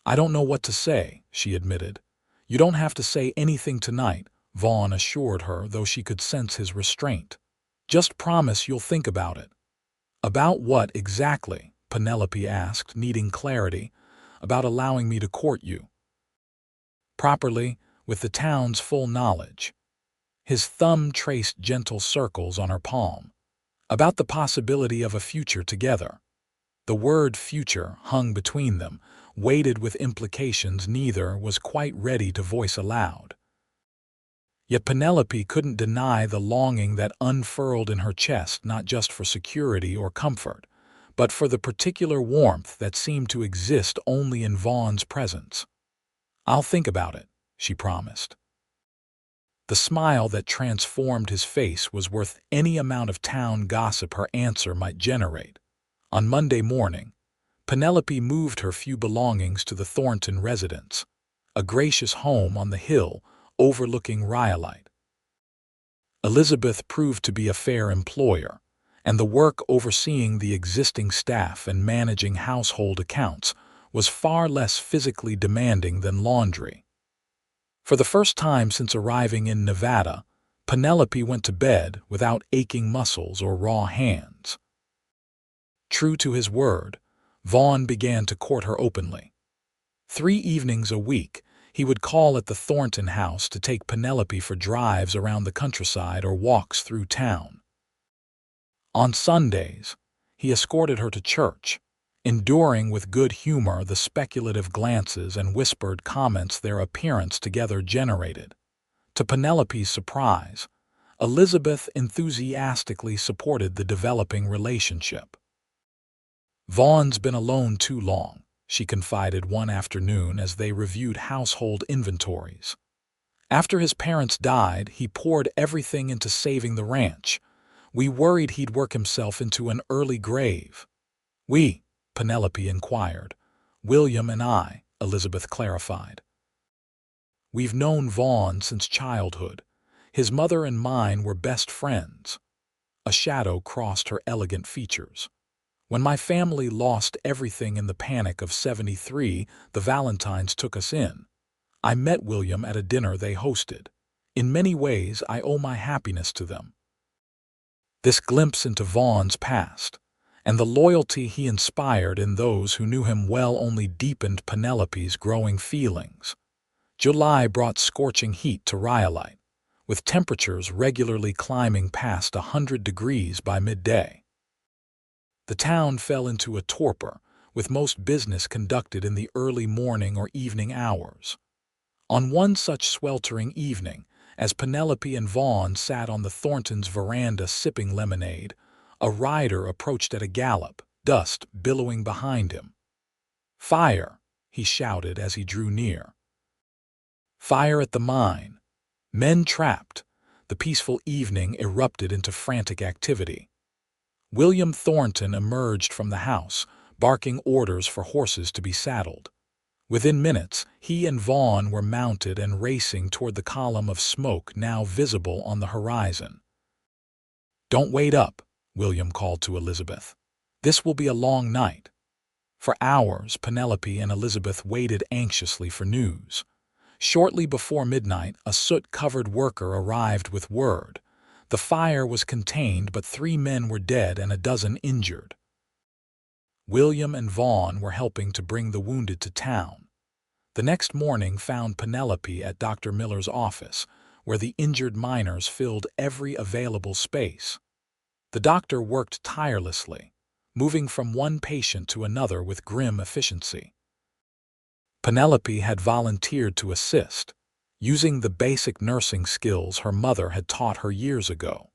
I don't know what to say, she admitted. You don't have to say anything tonight, Vaughn assured her, though she could sense his restraint. Just promise you'll think about it. About what exactly? Penelope asked, needing clarity. About allowing me to court you. Properly, with the town's full knowledge. His thumb traced gentle circles on her palm. About the possibility of a future together. The word future hung between them, weighted with implications neither was quite ready to voice aloud. Yet Penelope couldn't deny the longing that unfurled in her chest, not just for security or comfort, but for the particular warmth that seemed to exist only in Vaughn's presence. I'll think about it, she promised. The smile that transformed his face was worth any amount of town gossip her answer might generate. On Monday morning, Penelope moved her few belongings to the Thornton residence, a gracious home on the hill overlooking Rhyolite. Elizabeth proved to be a fair employer, and the work overseeing the existing staff and managing household accounts was far less physically demanding than laundry. For the first time since arriving in Nevada, Penelope went to bed without aching muscles or raw hands. True to his word, Vaughn began to court her openly. 3 evenings a week, he would call at the Thornton house to take Penelope for drives around the countryside or walks through town. On Sundays, he escorted her to church, enduring with good humor the speculative glances and whispered comments their appearance together generated. To Penelope's surprise, Elizabeth enthusiastically supported the developing relationship. Vaughn's been alone too long, she confided one afternoon as they reviewed household inventories. After his parents died, he poured everything into saving the ranch. We worried he'd work himself into an early grave. We, Penelope inquired. William and I, Elizabeth clarified. We've known Vaughn since childhood. His mother and mine were best friends. A shadow crossed her elegant features. When my family lost everything in the panic of '73, the Valentines took us in. I met William at a dinner they hosted. In many ways, I owe my happiness to them. This glimpse into Vaughn's past, and the loyalty he inspired in those who knew him well, only deepened Penelope's growing feelings. July brought scorching heat to Rhyolite, with temperatures regularly climbing past 100 degrees by midday. The town fell into a torpor, with most business conducted in the early morning or evening hours. On one such sweltering evening, as Penelope and Vaughn sat on the Thorntons' veranda sipping lemonade, a rider approached at a gallop, dust billowing behind him. "Fire!" he shouted as he drew near. Fire at the mine. Men trapped. The peaceful evening erupted into frantic activity. William Thornton emerged from the house, barking orders for horses to be saddled. Within minutes, he and Vaughn were mounted and racing toward the column of smoke now visible on the horizon. "Don't wait up," William called to Elizabeth. "This will be a long night." For hours, Penelope and Elizabeth waited anxiously for news. Shortly before midnight, a soot-covered worker arrived with word. The fire was contained, but 3 men were dead and a dozen injured. William and Vaughn were helping to bring the wounded to town. The next morning found Penelope at Dr. Miller's office, where the injured miners filled every available space. The doctor worked tirelessly, moving from one patient to another with grim efficiency. Penelope had volunteered to assist, using the basic nursing skills her mother had taught her years ago.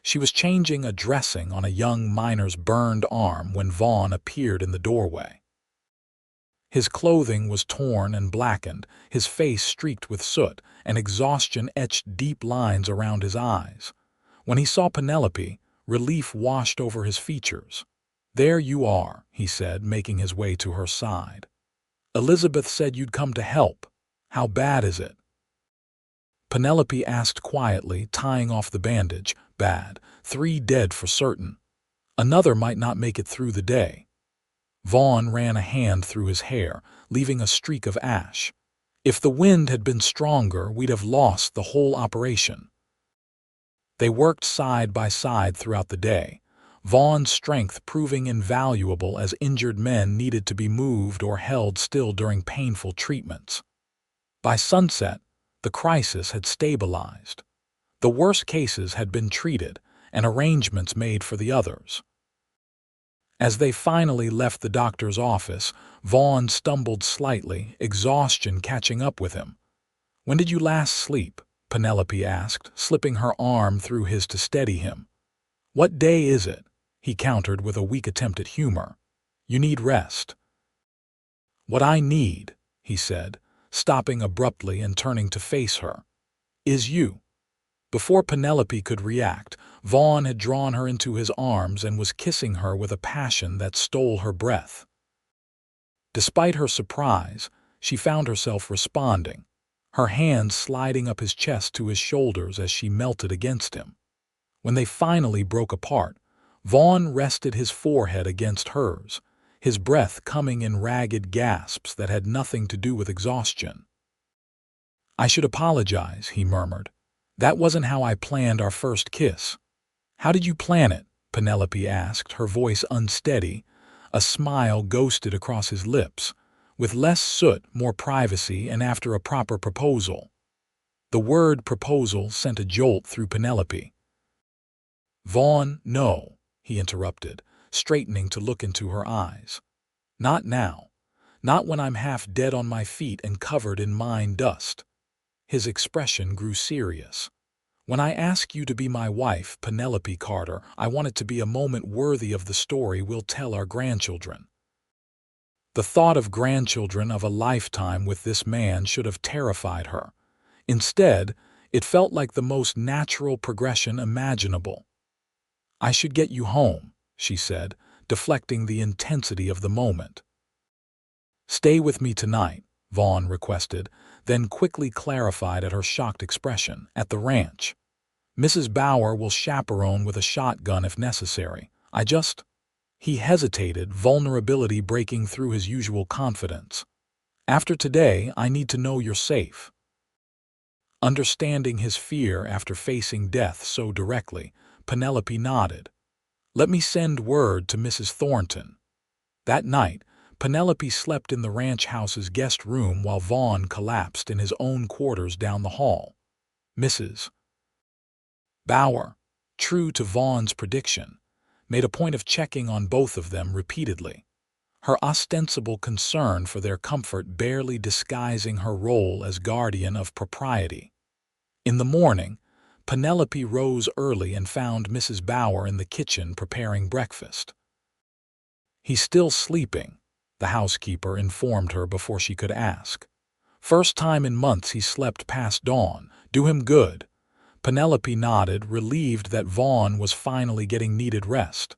She was changing a dressing on a young miner's burned arm when Vaughn appeared in the doorway. His clothing was torn and blackened, his face streaked with soot, and exhaustion etched deep lines around his eyes. When he saw Penelope, relief washed over his features. "There you are," he said, making his way to her side. "Elizabeth said you'd come to help. How bad is it?" Penelope asked quietly, tying off the bandage. "Bad. 3 dead for certain. Another might not make it through the day." Vaughn ran a hand through his hair, leaving a streak of ash. "If the wind had been stronger, we'd have lost the whole operation." They worked side by side throughout the day, Vaughn's strength proving invaluable as injured men needed to be moved or held still during painful treatments. By sunset, the crisis had stabilized. The worst cases had been treated, and arrangements made for the others. As they finally left the doctor's office, Vaughn stumbled slightly, exhaustion catching up with him. "When did you last sleep?" Penelope asked, slipping her arm through his to steady him. "What day is it?" he countered with a weak attempt at humor. "You need rest." "What I need," he said, stopping abruptly and turning to face her, "is you." Before Penelope could react, Vaughn had drawn her into his arms and was kissing her with a passion that stole her breath. Despite her surprise, she found herself responding, her hands sliding up his chest to his shoulders as she melted against him. When they finally broke apart, Vaughn rested his forehead against hers, his breath coming in ragged gasps that had nothing to do with exhaustion. "I should apologize," he murmured. "That wasn't how I planned our first kiss." "How did you plan it?" Penelope asked, her voice unsteady. A smile ghosted across his lips. "With less soot, more privacy, and after a proper proposal." The word proposal sent a jolt through Penelope. "Vaughn, no," he interrupted, straightening to look into her eyes. "Not now. Not when I'm half dead on my feet and covered in mine dust." His expression grew serious. "When I ask you to be my wife, Penelope Carter, I want it to be a moment worthy of the story we'll tell our grandchildren." The thought of grandchildren of a lifetime with this man should have terrified her. Instead, it felt like the most natural progression imaginable. "I should get you home," she said, deflecting the intensity of the moment. "Stay with me tonight," Vaughn requested, then quickly clarified at her shocked expression. At the ranch. Mrs. Bauer will chaperone with a shotgun if necessary. He hesitated, vulnerability breaking through his usual confidence. After today, I need to know you're safe. Understanding his fear after facing death so directly, Penelope nodded. Let me send word to Mrs. Thornton. That night, Penelope slept in the ranch house's guest room while Vaughn collapsed in his own quarters down the hall. Mrs. Bauer, true to Vaughn's prediction, made a point of checking on both of them repeatedly, her ostensible concern for their comfort barely disguising her role as guardian of propriety. In the morning, Penelope rose early and found Mrs. Bauer in the kitchen preparing breakfast. He's still sleeping, the housekeeper informed her before she could ask. First time in months he slept past dawn. Do him good. Penelope nodded, relieved that Vaughn was finally getting needed rest.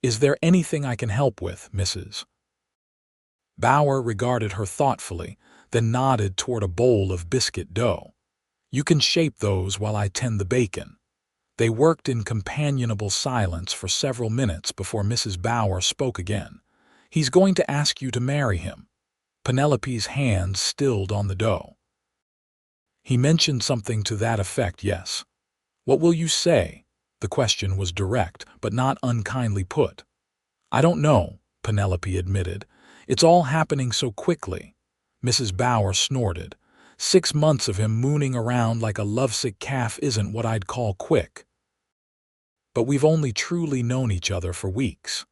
Is there anything I can help with, Mrs. Bauer regarded her thoughtfully, then nodded toward a bowl of biscuit dough. You can shape those while I tend the bacon. They worked in companionable silence for several minutes before Mrs. Bauer spoke again. He's going to ask you to marry him. Penelope's hands stilled on the dough. He mentioned something to that effect, yes. What will you say? The question was direct, but not unkindly put. I don't know, Penelope admitted. It's all happening so quickly. Mrs. Bauer snorted. 6 months of him mooning around like a lovesick calf isn't what I'd call quick. But we've only truly known each other for weeks.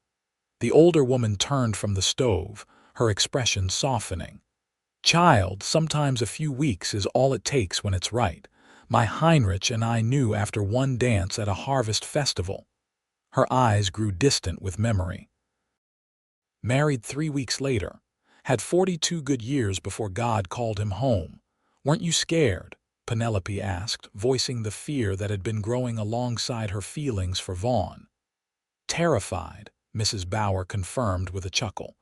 The older woman turned from the stove, her expression softening. Child, sometimes a few weeks is all it takes when it's right. My Heinrich and I knew after one dance at a harvest festival. Her eyes grew distant with memory. Married 3 weeks later. Had 42 good years before God called him home. Weren't you scared? Penelope asked, voicing the fear that had been growing alongside her feelings for Vaughn. Terrified, Mrs. Bauer confirmed with a chuckle.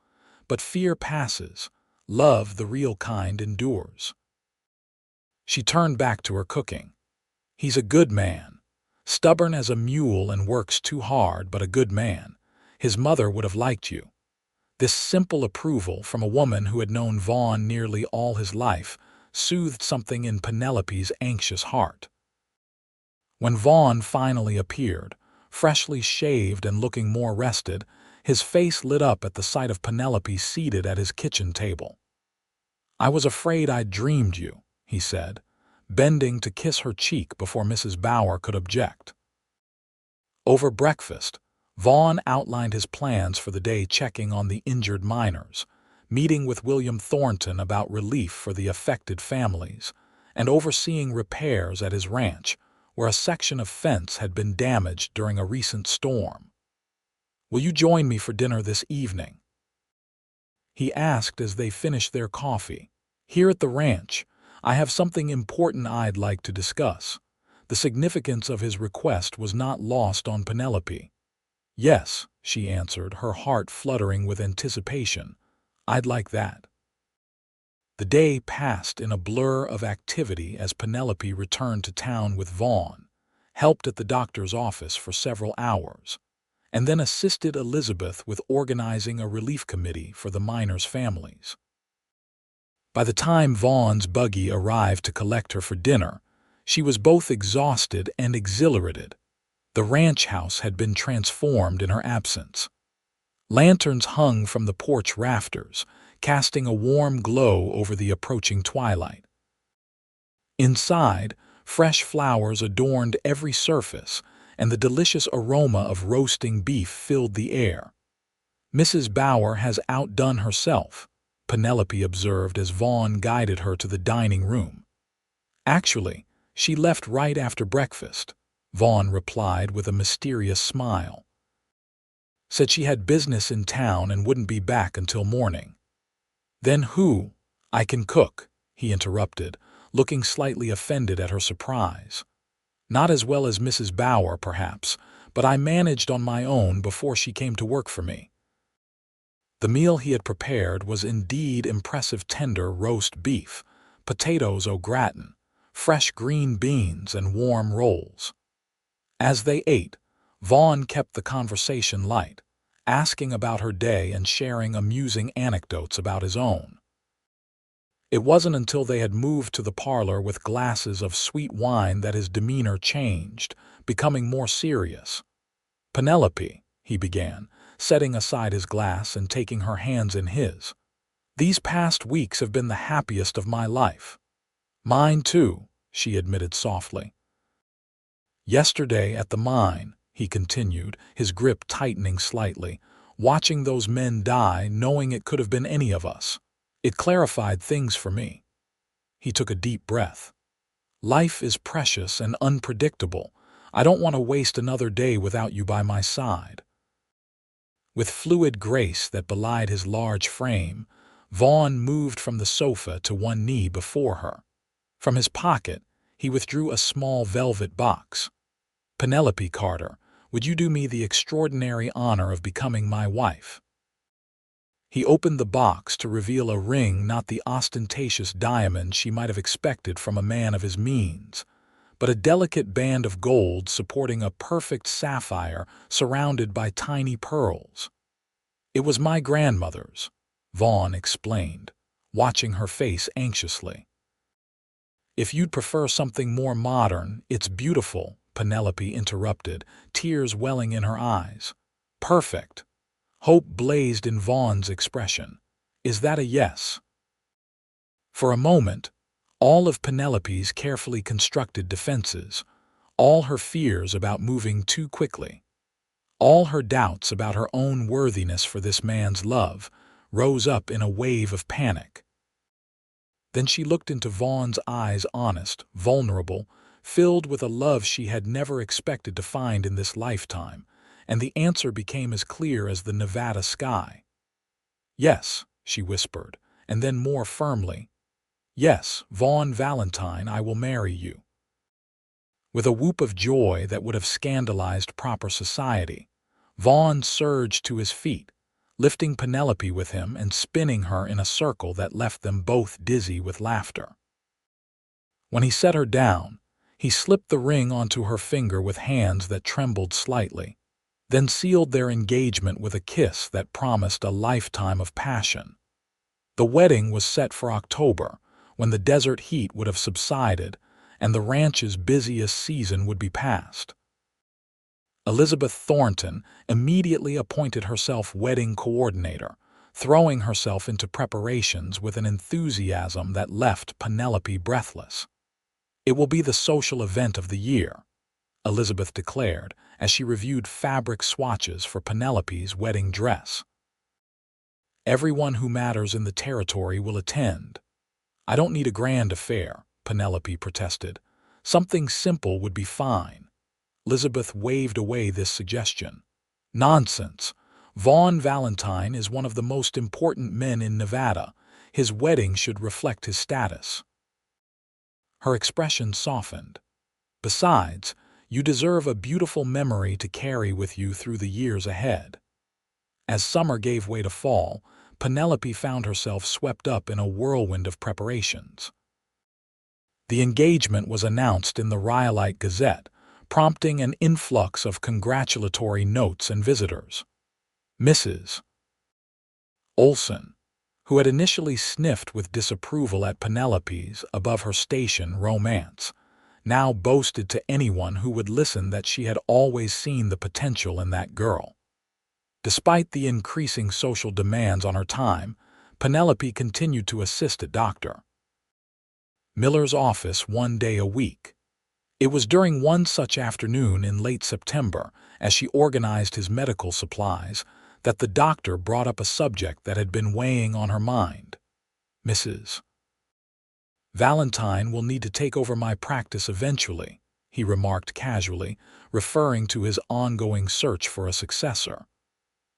But fear passes. Love, the real kind, endures. She turned back to her cooking. He's a good man. Stubborn as a mule and works too hard, but a good man. His mother would have liked you. This simple approval from a woman who had known Vaughn nearly all his life soothed something in Penelope's anxious heart. When Vaughn finally appeared, freshly shaved and looking more rested, his face lit up at the sight of Penelope seated at his kitchen table. I was afraid I'd dreamed you, he said, bending to kiss her cheek before Mrs. Bauer could object. Over breakfast, Vaughn outlined his plans for the day, checking on the injured miners, meeting with William Thornton about relief for the affected families, and overseeing repairs at his ranch, where a section of fence had been damaged during a recent storm. Will you join me for dinner this evening? He asked as they finished their coffee. Here at the ranch, I have something important I'd like to discuss. The significance of his request was not lost on Penelope. Yes, she answered, her heart fluttering with anticipation. I'd like that. The day passed in a blur of activity as Penelope returned to town with Vaughn, helped at the doctor's office for several hours, and then assisted Elizabeth with organizing a relief committee for the miners' families. By the time Vaughn's buggy arrived to collect her for dinner, she was both exhausted and exhilarated. The ranch house had been transformed in her absence. Lanterns hung from the porch rafters, casting a warm glow over the approaching twilight. Inside, fresh flowers adorned every surface, and the delicious aroma of roasting beef filled the air. Mrs. Bauer has outdone herself, Penelope observed as Vaughn guided her to the dining room. Actually, she left right after breakfast, Vaughn replied with a mysterious smile. Said she had business in town and wouldn't be back until morning. Then who? I can cook, he interrupted, looking slightly offended at her surprise. Not as well as Mrs. Bauer, perhaps, but I managed on my own before she came to work for me. The meal he had prepared was indeed impressive: tender roast beef, potatoes au gratin, fresh green beans, and warm rolls. As they ate, Vaughn kept the conversation light, asking about her day and sharing amusing anecdotes about his own. It wasn't until they had moved to the parlor with glasses of sweet wine that his demeanor changed, becoming more serious. "Penelope," he began, setting aside his glass and taking her hands in his, "these past weeks have been the happiest of my life." "Mine too," she admitted softly. "Yesterday at the mine," he continued, his grip tightening slightly, "watching those men die, knowing it could have been any of us, it clarified things for me." He took a deep breath. "Life is precious and unpredictable. I don't want to waste another day without you by my side." With fluid grace that belied his large frame, Vaughn moved from the sofa to one knee before her. From his pocket, he withdrew a small velvet box. "Penelope Carter, would you do me the extraordinary honor of becoming my wife?" He opened the box to reveal a ring, not the ostentatious diamond she might have expected from a man of his means, but a delicate band of gold supporting a perfect sapphire surrounded by tiny pearls. "It was my grandmother's," Vaughn explained, watching her face anxiously. "If you'd prefer something more modern, it's beautiful," Penelope interrupted, tears welling in her eyes. "Perfect." Hope blazed in Vaughn's expression. "Is that a yes?" For a moment, all of Penelope's carefully constructed defenses, all her fears about moving too quickly, all her doubts about her own worthiness for this man's love, rose up in a wave of panic. Then she looked into Vaughn's eyes, honest, vulnerable, filled with a love she had never expected to find in this lifetime, and the answer became as clear as the Nevada sky. "Yes," she whispered, and then more firmly, "Yes, Vaughn Valentine, I will marry you." With a whoop of joy that would have scandalized proper society, Vaughn surged to his feet, lifting Penelope with him and spinning her in a circle that left them both dizzy with laughter. When he set her down, he slipped the ring onto her finger with hands that trembled slightly, then sealed their engagement with a kiss that promised a lifetime of passion. The wedding was set for October, when the desert heat would have subsided and the ranch's busiest season would be past. Elizabeth Thornton immediately appointed herself wedding coordinator, throwing herself into preparations with an enthusiasm that left Penelope breathless. "It will be the social event of the year," Elizabeth declared as she reviewed fabric swatches for Penelope's wedding dress. "Everyone who matters in the territory will attend." "I don't need a grand affair," Penelope protested. "Something simple would be fine." Elizabeth waved away this suggestion. "Nonsense. Vaughn Valentine is one of the most important men in Nevada. His wedding should reflect his status." Her expression softened. "Besides, you deserve a beautiful memory to carry with you through the years ahead." As summer gave way to fall, Penelope found herself swept up in a whirlwind of preparations. The engagement was announced in the Rhyolite Gazette, prompting an influx of congratulatory notes and visitors. Mrs. Olson, who had initially sniffed with disapproval at Penelope's above-her-station romance, now boasted to anyone who would listen that she had always seen the potential in that girl. Despite the increasing social demands on her time, Penelope continued to assist at Dr. Miller's office one day a week. It was during one such afternoon in late September, as she organized his medical supplies, that the doctor brought up a subject that had been weighing on her mind. "Mrs. Valentine will need to take over my practice eventually," he remarked casually, referring to his ongoing search for a successor.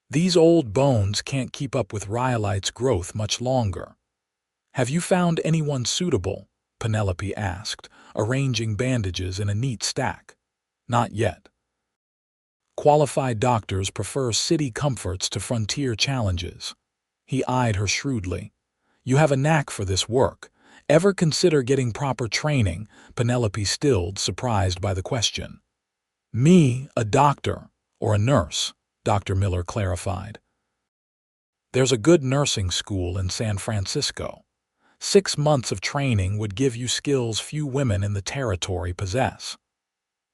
"These old bones can't keep up with Rhyolite's growth much longer." "Have you found anyone suitable?" Penelope asked, arranging bandages in a neat stack. "Not yet. Qualified doctors prefer city comforts to frontier challenges." He eyed her shrewdly. "You have a knack for this work. Ever consider getting proper training?" Penelope stilled, surprised by the question. "Me, a doctor, or a nurse," Dr. Miller clarified. "There's a good nursing school in San Francisco. 6 months of training would give you skills few women in the territory possess."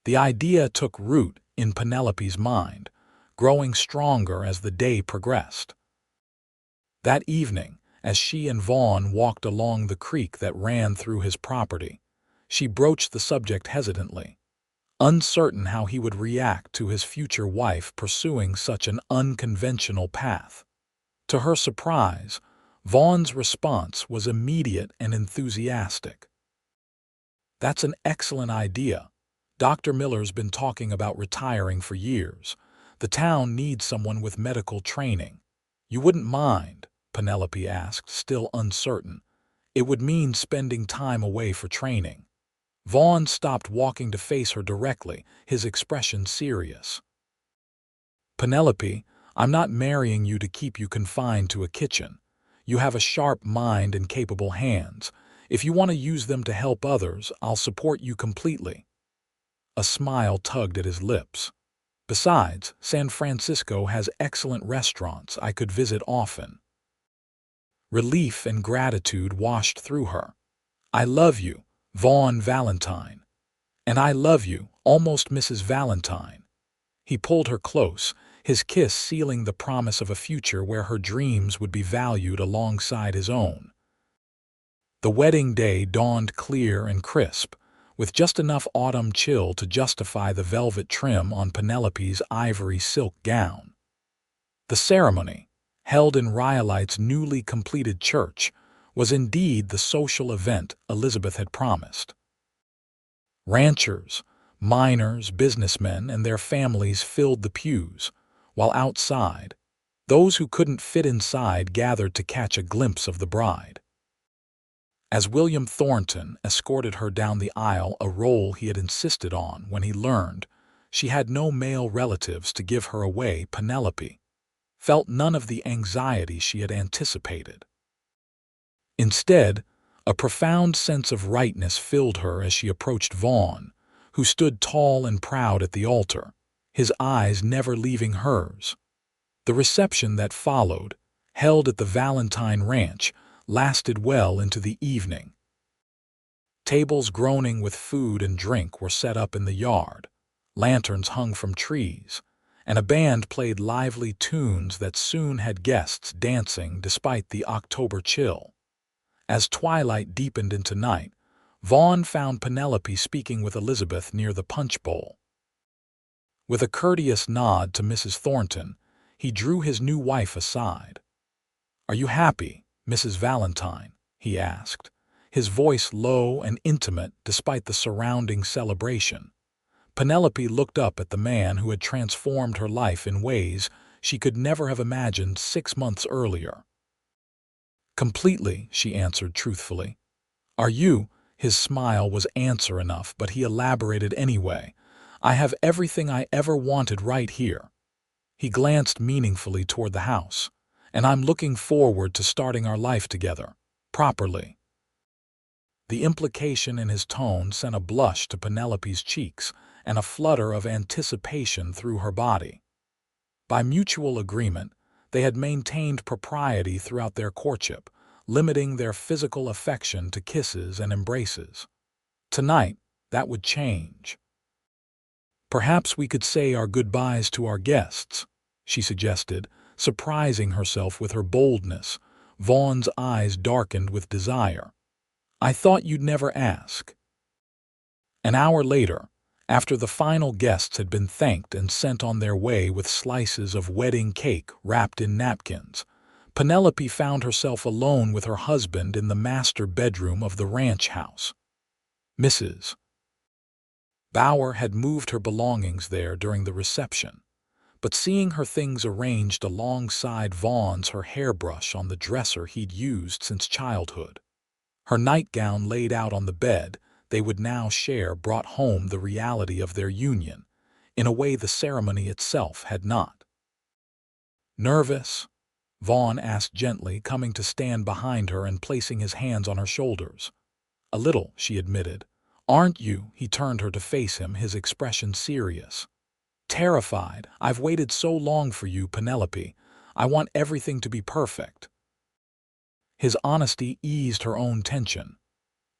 The idea took root in Penelope's mind, growing stronger as the day progressed. That evening, as she and Vaughn walked along the creek that ran through his property, she broached the subject hesitantly, uncertain how he would react to his future wife pursuing such an unconventional path. To her surprise, Vaughn's response was immediate and enthusiastic. "That's an excellent idea. Dr. Miller's been talking about retiring for years. The town needs someone with medical training. You wouldn't mind?" Penelope asked, still uncertain. "It would mean spending time away for training." Vaughn stopped walking to face her directly, his expression serious. "Penelope, I'm not marrying you to keep you confined to a kitchen. You have a sharp mind and capable hands. If you want to use them to help others, I'll support you completely." A smile tugged at his lips. "Besides, San Francisco has excellent restaurants I could visit often." Relief and gratitude washed through her. "I love you, Vaughn Valentine." "And I love you, almost Mrs. Valentine." He pulled her close, his kiss sealing the promise of a future where her dreams would be valued alongside his own. The wedding day dawned clear and crisp, with just enough autumn chill to justify the velvet trim on Penelope's ivory silk gown. The ceremony, held in Rhyolite's newly completed church, was indeed the social event Elizabeth had promised. Ranchers, miners, businessmen, and their families filled the pews, while outside, those who couldn't fit inside gathered to catch a glimpse of the bride. As William Thornton escorted her down the aisle, a role he had insisted on when he learned she had no male relatives to give her away, Penelope felt none of the anxiety she had anticipated. Instead, a profound sense of rightness filled her as she approached Vaughn, who stood tall and proud at the altar, his eyes never leaving hers. The reception that followed, held at the Valentine Ranch, lasted well into the evening. Tables groaning with food and drink were set up in the yard, lanterns hung from trees, and a band played lively tunes that soon had guests dancing despite the October chill. As twilight deepened into night, Vaughn found Penelope speaking with Elizabeth near the punch bowl. With a courteous nod to Mrs. Thornton, he drew his new wife aside. "Are you happy, Mrs. Valentine?" he asked, his voice low and intimate despite the surrounding celebration. Penelope looked up at the man who had transformed her life in ways she could never have imagined 6 months earlier. "Completely," she answered truthfully. "Are you?" His smile was answer enough, but he elaborated anyway. "I have everything I ever wanted right here." He glanced meaningfully toward the house. "And I'm looking forward to starting our life together, properly." The implication in his tone sent a blush to Penelope's cheeks and a flutter of anticipation through her body. By mutual agreement, they had maintained propriety throughout their courtship, limiting their physical affection to kisses and embraces. Tonight, that would change. "Perhaps we could say our goodbyes to our guests," she suggested, surprising herself with her boldness. Vaughn's eyes darkened with desire. "I thought you'd never ask." An hour later, after the final guests had been thanked and sent on their way with slices of wedding cake wrapped in napkins, Penelope found herself alone with her husband in the master bedroom of the ranch house. Mrs. Bauer had moved her belongings there during the reception, but seeing her things arranged alongside Vaughn's, her hairbrush on the dresser he'd used since childhood, her nightgown laid out on the bed they would now share, brought home the reality of their union in a way the ceremony itself had not. Nervous, Vaughn asked gently, coming to stand behind her and placing his hands on her shoulders. "A little," she admitted. "Aren't you?" He turned her to face him, his expression serious. "Terrified. I've waited so long for you, Penelope. I want everything to be perfect." His honesty eased her own tension.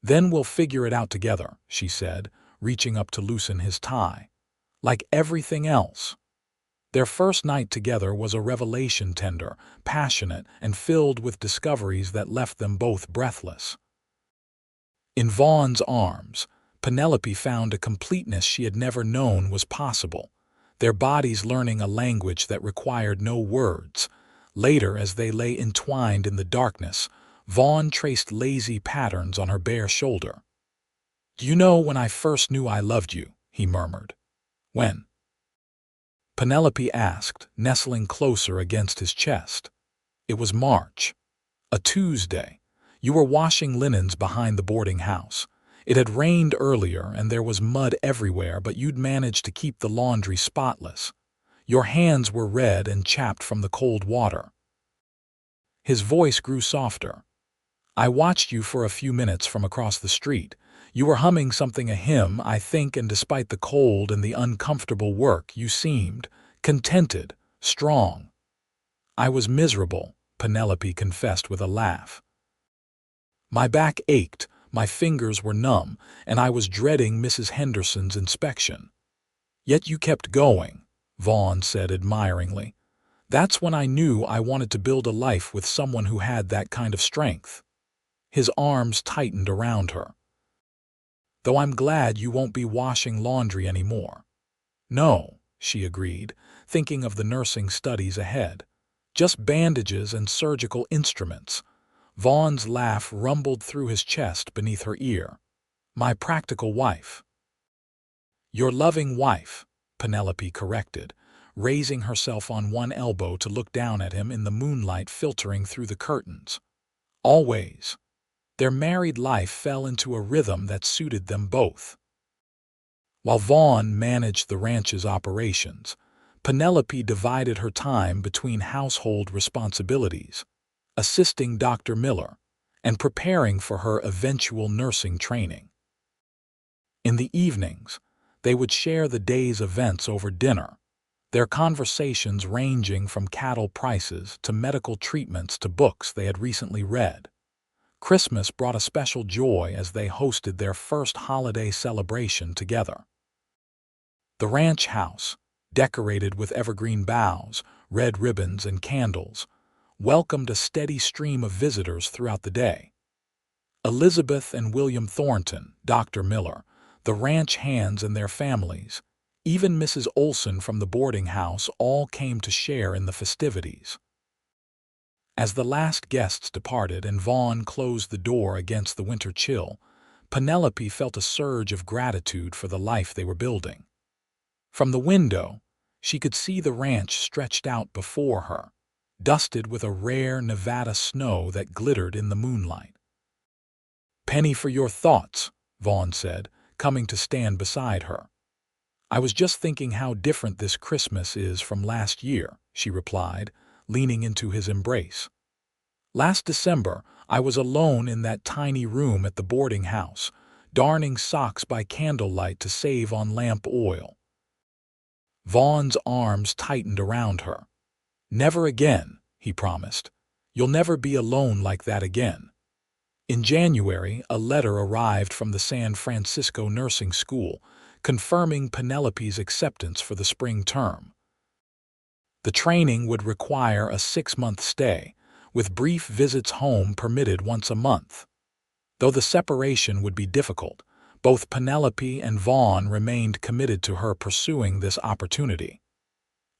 "Then we'll figure it out together," she said, reaching up to loosen his tie. "Like everything else." Their first night together was a revelation, tender, passionate, and filled with discoveries that left them both breathless. In Vaughn's arms, Penelope found a completeness she had never known was possible, their bodies learning a language that required no words. Later, as they lay entwined in the darkness, Vaughn traced lazy patterns on her bare shoulder. "Do you know when I first knew I loved you?" he murmured. "When?" Penelope asked, nestling closer against his chest. "It was March. A Tuesday. You were washing linens behind the boarding house. It had rained earlier and there was mud everywhere, but you'd managed to keep the laundry spotless. Your hands were red and chapped from the cold water." His voice grew softer. "I watched you for a few minutes from across the street. You were humming something, a hymn, I think, and despite the cold and the uncomfortable work, you seemed contented, strong." "I was miserable," Penelope confessed with a laugh. "My back ached, my fingers were numb, and I was dreading Mrs. Henderson's inspection." "Yet you kept going," Vaughn said admiringly. "That's when I knew I wanted to build a life with someone who had that kind of strength." His arms tightened around her. "Though I'm glad you won't be washing laundry anymore." "No," she agreed, thinking of the nursing studies ahead. "Just bandages and surgical instruments." Vaughn's laugh rumbled through his chest beneath her ear. "My practical wife." "Your loving wife," Penelope corrected, raising herself on one elbow to look down at him in the moonlight filtering through the curtains. "Always." Their married life fell into a rhythm that suited them both. While Vaughn managed the ranch's operations, Penelope divided her time between household responsibilities, assisting Dr. Miller, and preparing for her eventual nursing training. In the evenings, they would share the day's events over dinner, their conversations ranging from cattle prices to medical treatments to books they had recently read. Christmas brought a special joy as they hosted their first holiday celebration together. The ranch house, decorated with evergreen boughs, red ribbons, and candles, welcomed a steady stream of visitors throughout the day. Elizabeth and William Thornton, Dr. Miller, the ranch hands and their families, even Mrs. Olson from the boarding house, all came to share in the festivities. As the last guests departed and Vaughn closed the door against the winter chill, Penelope felt a surge of gratitude for the life they were building. From the window, she could see the ranch stretched out before her, dusted with a rare Nevada snow that glittered in the moonlight. "Penny, for your thoughts," Vaughn said, coming to stand beside her. "I was just thinking how different this Christmas is from last year," she replied, leaning into his embrace. "Last December, I was alone in that tiny room at the boarding house, darning socks by candlelight to save on lamp oil." Vaughn's arms tightened around her. "Never again," he promised. "You'll never be alone like that again." In January, a letter arrived from the San Francisco nursing school, confirming Penelope's acceptance for the spring term. The training would require a 6-month stay, with brief visits home permitted once a month. Though the separation would be difficult, both Penelope and Vaughn remained committed to her pursuing this opportunity.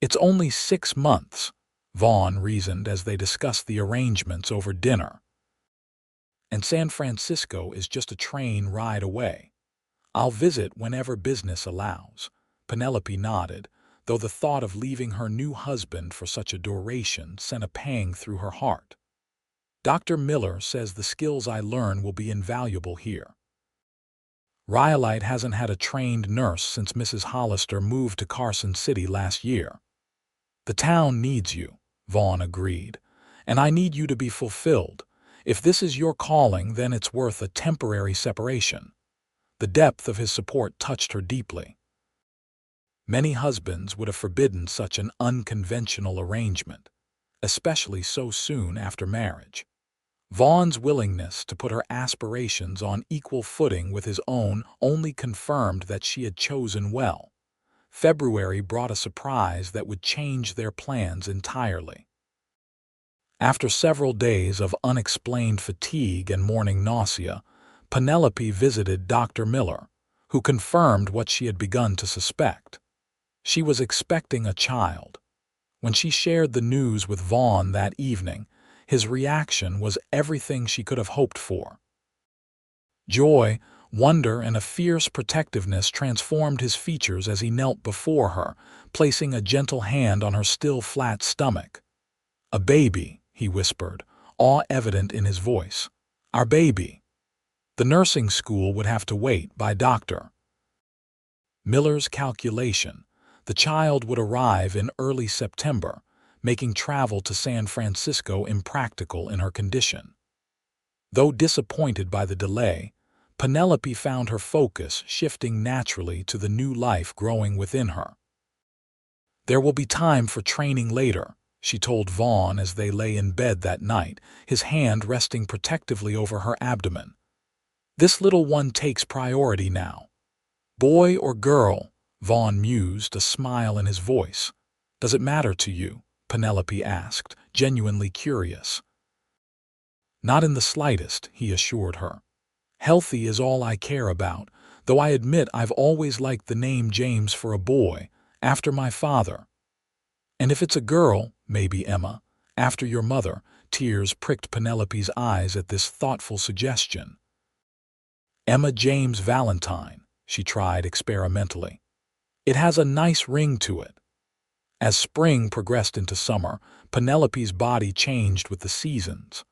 "It's only 6 months," Vaughn reasoned as they discussed the arrangements over dinner. "And San Francisco is just a train ride away. I'll visit whenever business allows." Penelope nodded, though the thought of leaving her new husband for such a duration sent a pang through her heart. "Dr. Miller says the skills I learn will be invaluable here. Rhyolite hasn't had a trained nurse since Mrs. Hollister moved to Carson City last year." "The town needs you," Vaughn agreed, and I need you to be fulfilled. If this is your calling, then it's worth a temporary separation." The depth of his support touched her deeply. Many husbands would have forbidden such an unconventional arrangement, especially so soon after marriage. Vaughn's willingness to put her aspirations on equal footing with his own only confirmed that she had chosen well. February brought a surprise that would change their plans entirely. After several days of unexplained fatigue and morning nausea, Penelope visited Dr. Miller, who confirmed what she had begun to suspect. She was expecting a child. When she shared the news with Vaughn that evening, his reaction was everything she could have hoped for. Joy, wonder, and a fierce protectiveness transformed his features as he knelt before her, placing a gentle hand on her still flat stomach. "A baby," he whispered, awe evident in his voice. "Our baby." The nursing school would have to wait. By Dr. Miller's calculation, the child would arrive in early September, making travel to San Francisco impractical in her condition. Though disappointed by the delay, Penelope found her focus shifting naturally to the new life growing within her. "There will be time for training later," she told Vaughn as they lay in bed that night, his hand resting protectively over her abdomen. "This little one takes priority now." "Boy or girl?" Vaughn mused, a smile in his voice. "Does it matter to you?" Penelope asked, genuinely curious. "Not in the slightest," he assured her. "Healthy is all I care about, though I admit I've always liked the name James for a boy, after my father. And if it's a girl, maybe Emma, after your mother." Tears pricked Penelope's eyes at this thoughtful suggestion. "Emma James Valentine," she tried experimentally. "It has a nice ring to it." As spring progressed into summer, Penelope's body changed with the seasons.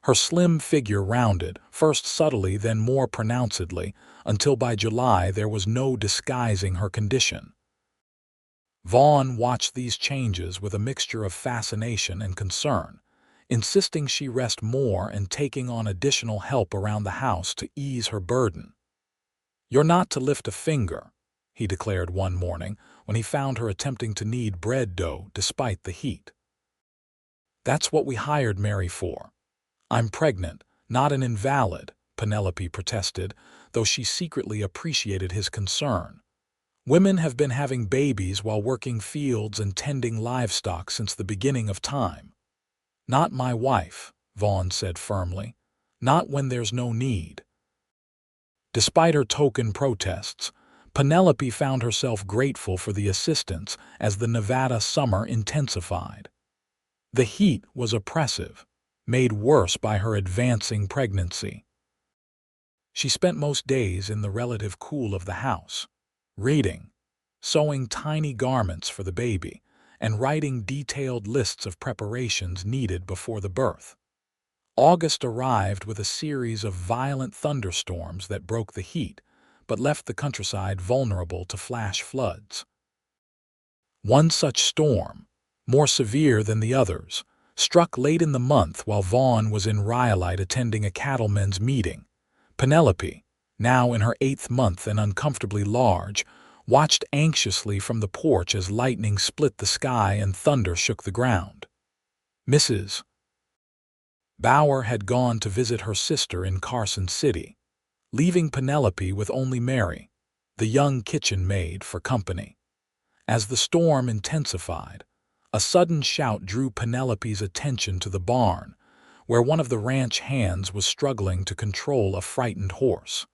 Her slim figure rounded, first subtly then more pronouncedly, until by July there was no disguising her condition. Vaughn watched these changes with a mixture of fascination and concern, insisting she rest more and taking on additional help around the house to ease her burden. "You're not to lift a finger," he declared one morning when he found her attempting to knead bread dough despite the heat. "That's what we hired Mary for." "I'm pregnant, not an invalid," Penelope protested, though she secretly appreciated his concern. "Women have been having babies while working fields and tending livestock since the beginning of time." "Not my wife," Vaughn said firmly. "Not when there's no need." Despite her token protests, Penelope found herself grateful for the assistance as the Nevada summer intensified. The heat was oppressive, made worse by her advancing pregnancy. She spent most days in the relative cool of the house, reading, sewing tiny garments for the baby, and writing detailed lists of preparations needed before the birth. August arrived with a series of violent thunderstorms that broke the heat, but left the countryside vulnerable to flash floods. One such storm, more severe than the others, struck late in the month while Vaughn was in Rhyolite attending a cattlemen's meeting. Penelope, now in her 8th month and uncomfortably large, watched anxiously from the porch as lightning split the sky and thunder shook the ground. Mrs. Bauer had gone to visit her sister in Carson City, leaving Penelope with only Mary, the young kitchen maid, for company. As the storm intensified, a sudden shout drew Penelope's attention to the barn, where one of the ranch hands was struggling to control a frightened horse.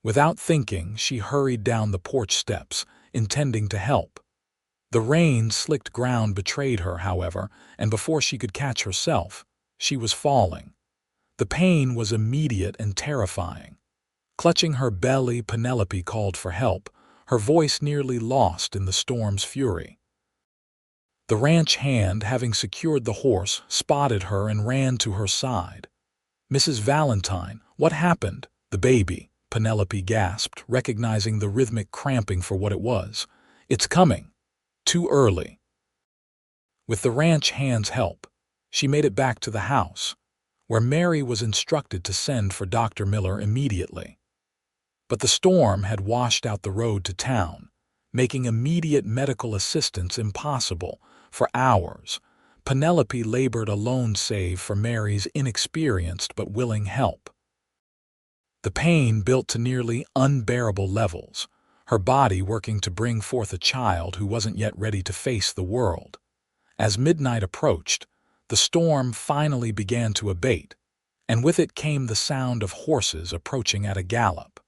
Without thinking, she hurried down the porch steps, intending to help. The rain-slicked ground betrayed her, however, and before she could catch herself, she was falling. The pain was immediate and terrifying. Clutching her belly, Penelope called for help, her voice nearly lost in the storm's fury. The ranch hand, having secured the horse, spotted her and ran to her side. "Mrs. Valentine, what happened?" "The baby," Penelope gasped, recognizing the rhythmic cramping for what it was. "It's coming. Too early." With the ranch hand's help, She made it back to the house, where Mary was instructed to send for Dr. Miller immediately. But the storm had washed out the road to town, making immediate medical assistance impossible. For hours, Penelope labored alone save for Mary's inexperienced but willing help. The pain built to nearly unbearable levels, her body working to bring forth a child who wasn't yet ready to face the world. As midnight approached, the storm finally began to abate, and with it came the sound of horses approaching at a gallop.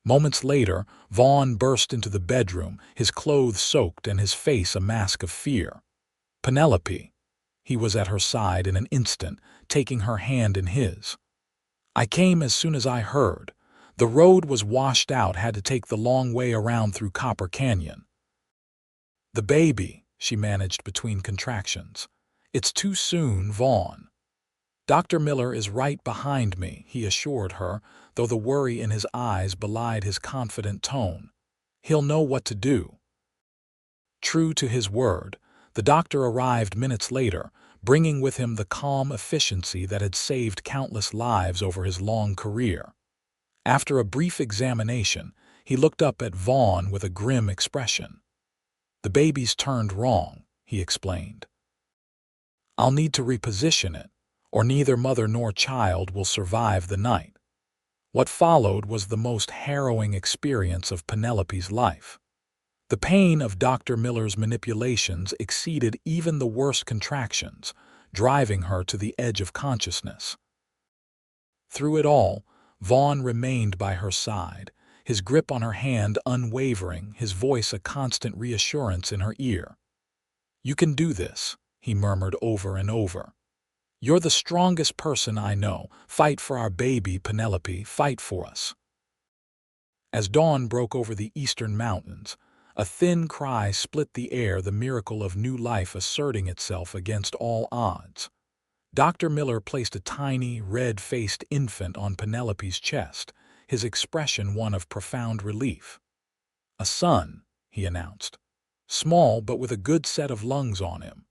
Moments later, Vaughn burst into the bedroom, his clothes soaked and his face a mask of fear. "Penelope." He was at her side in an instant, taking her hand in his. "I came as soon as I heard. The road was washed out, had to take the long way around through Copper Canyon." "The baby," she managed between contractions. "It's too soon, Vaughn." "Dr. Miller is right behind me," he assured her, though the worry in his eyes belied his confident tone. "He'll know what to do." True to his word, the doctor arrived minutes later, bringing with him the calm efficiency that had saved countless lives over his long career. After a brief examination, he looked up at Vaughn with a grim expression. "The baby's turned wrong," he explained. "I'll need to reposition it, or neither mother nor child will survive the night." What followed was the most harrowing experience of Penelope's life. The pain of Dr. Miller's manipulations exceeded even the worst contractions, driving her to the edge of consciousness. Through it all, Vaughn remained by her side, his grip on her hand unwavering, his voice a constant reassurance in her ear. "You can do this," he murmured over and over. "You're the strongest person I know. Fight for our baby, Penelope, fight for us." As dawn broke over the eastern mountains, a thin cry split the air, the miracle of new life asserting itself against all odds. Dr. Miller placed a tiny, red-faced infant on Penelope's chest, his expression one of profound relief. "A son," he announced. "Small, but with a good set of lungs on him."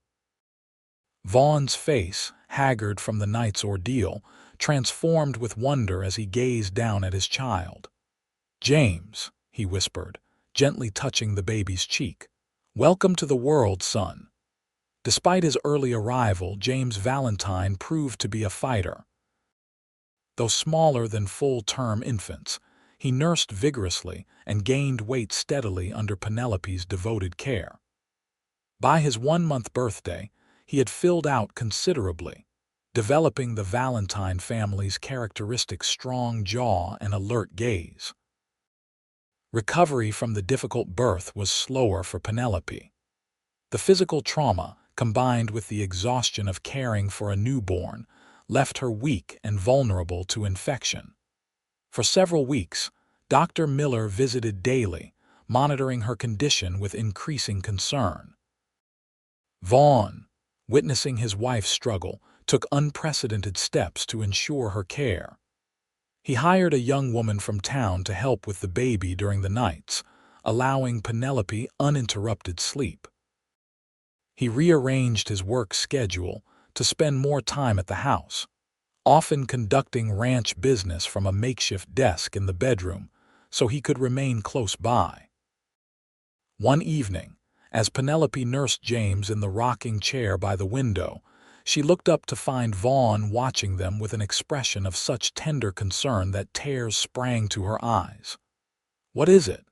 Vaughn's face, haggard from the night's ordeal, transformed with wonder as he gazed down at his child. "James," he whispered, gently touching the baby's cheek. "Welcome to the world, son." Despite his early arrival, James Valentine proved to be a fighter. Though smaller than full-term infants, he nursed vigorously and gained weight steadily under Penelope's devoted care. By his 1-month birthday, he had filled out considerably, developing the Valentine family's characteristic strong jaw and alert gaze. Recovery from the difficult birth was slower for Penelope. The physical trauma, combined with the exhaustion of caring for a newborn, left her weak and vulnerable to infection. For several weeks, Dr. Miller visited daily, monitoring her condition with increasing concern. Vaughn, witnessing his wife's struggle, took unprecedented steps to ensure her care. He hired a young woman from town to help with the baby during the nights, allowing Penelope uninterrupted sleep. He rearranged his work schedule to spend more time at the house, often conducting ranch business from a makeshift desk in the bedroom so he could remain close by. One evening, as Penelope nursed James in the rocking chair by the window, she looked up to find Vaughn watching them with an expression of such tender concern that tears sprang to her eyes. "What is it?"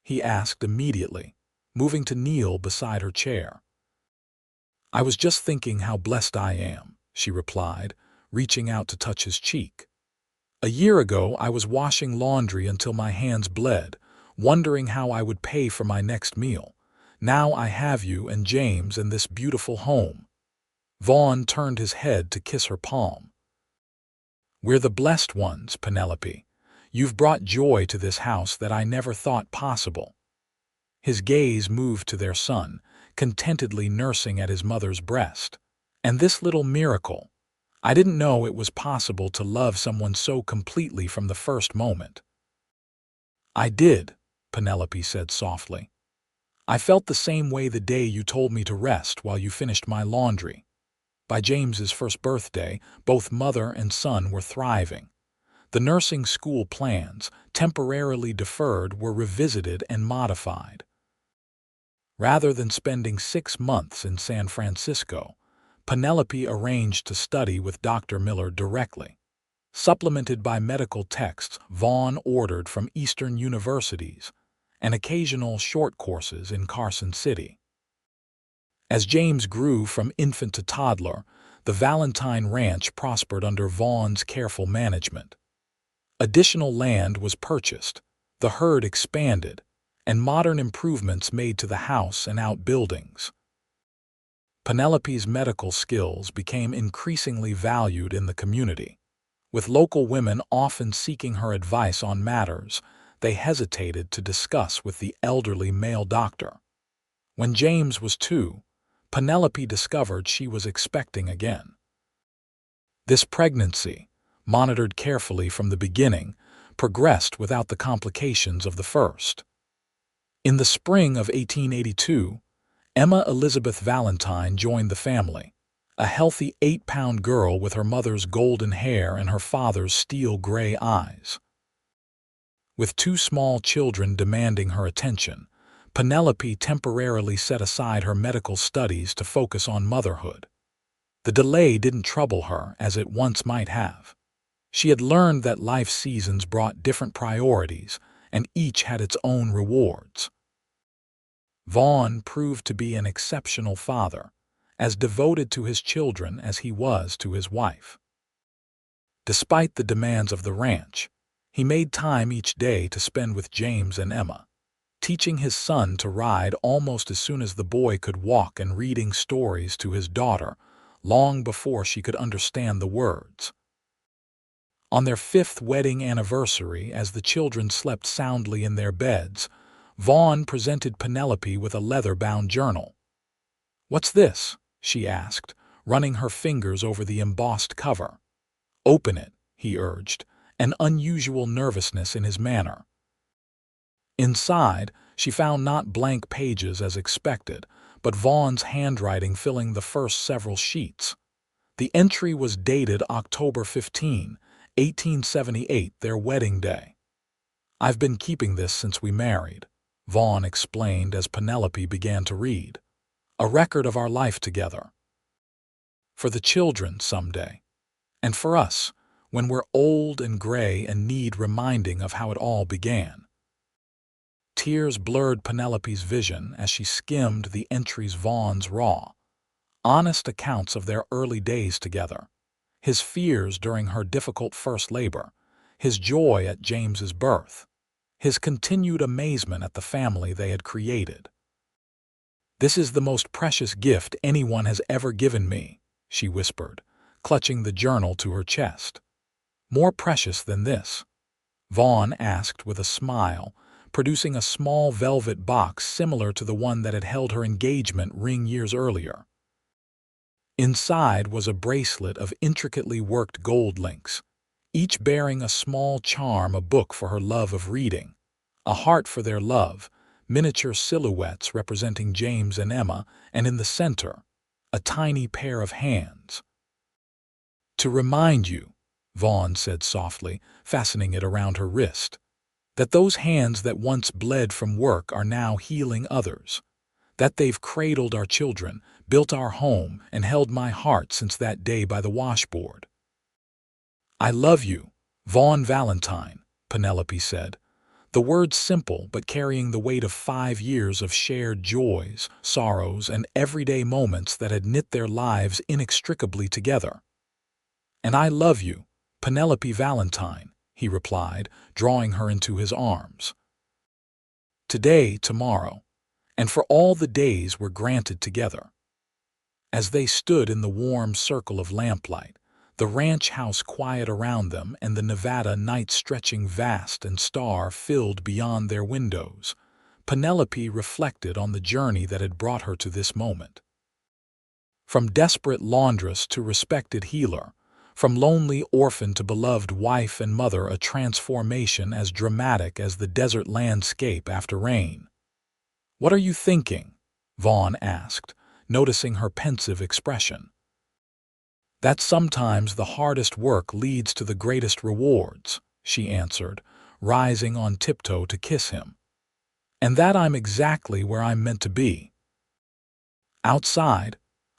he asked immediately, moving to kneel beside her chair. "I was just thinking how blessed I am," she replied, reaching out to touch his cheek. "A year ago, I was washing laundry until my hands bled, wondering how I would pay for my next meal. Now I have you and James and this beautiful home." Vaughn turned his head to kiss her palm. "We're the blessed ones, Penelope. You've brought joy to this house that I never thought possible." His gaze moved to their son, contentedly nursing at his mother's breast. "And this little miracle. I didn't know it was possible to love someone so completely from the first moment." "I did," Penelope said softly. "I felt the same way the day you told me to rest while you finished my laundry." By James's first birthday, both mother and son were thriving. The nursing school plans, temporarily deferred, were revisited and modified. Rather than spending 6 months in San Francisco, Penelope arranged to study with Dr. Miller directly. Supplemented by medical texts Vaughn ordered from Eastern universities and occasional short courses in Carson City. As James grew from infant to toddler, the Valentine Ranch prospered under Vaughn's careful management. Additional land was purchased, the herd expanded, and modern improvements made to the house and outbuildings. Penelope's medical skills became increasingly valued in the community. With local women often seeking her advice on matters they hesitated to discuss with the elderly male doctor. When James was 2, Penelope discovered she was expecting again. This pregnancy, monitored carefully from the beginning, progressed without the complications of the first. In the spring of 1882, Emma Elizabeth Valentine joined the family, a healthy 8-pound girl with her mother's golden hair and her father's steel-gray eyes. With 2 small children demanding her attention, Penelope temporarily set aside her medical studies to focus on motherhood. The delay didn't trouble her as it once might have. She had learned that life seasons brought different priorities, and each had its own rewards. Vaughn proved to be an exceptional father, as devoted to his children as he was to his wife. Despite the demands of the ranch, he made time each day to spend with James and Emma, teaching his son to ride almost as soon as the boy could walk and reading stories to his daughter long before she could understand the words. On their 5th wedding anniversary, as the children slept soundly in their beds, Vaughn presented Penelope with a leather-bound journal. "What's this?" she asked, running her fingers over the embossed cover. "Open it," he urged, an unusual nervousness in his manner. Inside, she found not blank pages as expected, but Vaughn's handwriting filling the first several sheets. The entry was dated October 15, 1878, their wedding day. "I've been keeping this since we married," Vaughn explained as Penelope began to read. "A record of our life together. For the children someday. And for us, when we're old and gray and need reminding of how it all began." Tears blurred Penelope's vision as she skimmed the entries. Vaughn's raw, honest accounts of their early days together, his fears during her difficult first labor, his joy at James's birth, his continued amazement at the family they had created. "This is the most precious gift anyone has ever given me," she whispered, clutching the journal to her chest. "More precious than this?" Vaughn asked with a smile, producing a small velvet box similar to the one that had held her engagement ring years earlier. Inside was a bracelet of intricately worked gold links, each bearing a small charm, a book for her love of reading, a heart for their love, miniature silhouettes representing James and Emma, and in the center, a tiny pair of hands. "To remind you," Vaughn said softly, fastening it around her wrist, "that those hands that once bled from work are now healing others, that they've cradled our children, built our home, and held my heart since that day by the washboard." "I love you, Vaughn Valentine," Penelope said, the words simple but carrying the weight of 5 years of shared joys, sorrows, and everyday moments that had knit their lives inextricably together. "And I love you, Penelope Valentine," he replied, drawing her into his arms. "Today, tomorrow, and for all the days we're granted together." As they stood in the warm circle of lamplight, the ranch house quiet around them and the Nevada night stretching vast and star-filled beyond their windows, Penelope reflected on the journey that had brought her to this moment. From desperate laundress to respected healer, from lonely orphan to beloved wife and mother, a transformation as dramatic as the desert landscape after rain. "What are you thinking?" Vaughn asked, noticing her pensive expression. "That sometimes the hardest work leads to the greatest rewards," she answered, rising on tiptoe to kiss him. "And that I'm exactly where I'm meant to be." Outside,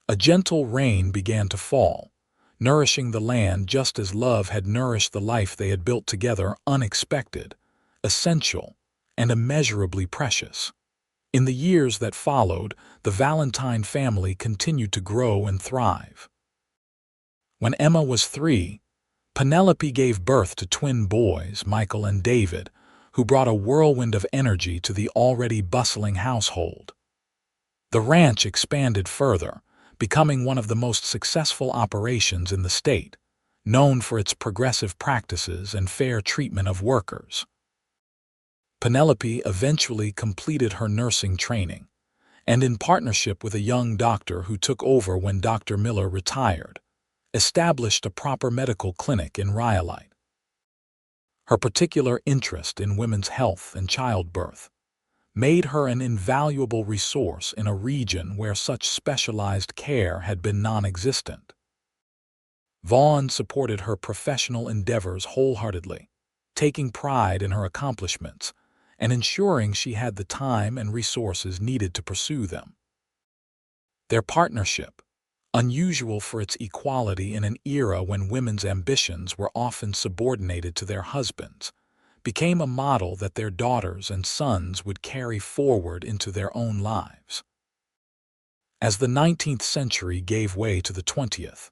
a gentle rain began to fall, nourishing the land just as love had nourished the life they had built together, unexpected, essential, and immeasurably precious. In the years that followed, the Valentine family continued to grow and thrive. When Emma was 3, Penelope gave birth to twin boys, Michael and David, who brought a whirlwind of energy to the already bustling household. The ranch expanded further, becoming one of the most successful operations in the state, known for its progressive practices and fair treatment of workers. Penelope eventually completed her nursing training, and in partnership with a young doctor who took over when Dr. Miller retired, established a proper medical clinic in Rhyolite. Her particular interest in women's health and childbirth made her an invaluable resource in a region where such specialized care had been non-existent. Vaughn supported her professional endeavors wholeheartedly, taking pride in her accomplishments and ensuring she had the time and resources needed to pursue them. Their partnership, unusual for its equality in an era when women's ambitions were often subordinated to their husbands, became a model that their daughters and sons would carry forward into their own lives. As the 19th century gave way to the 20th,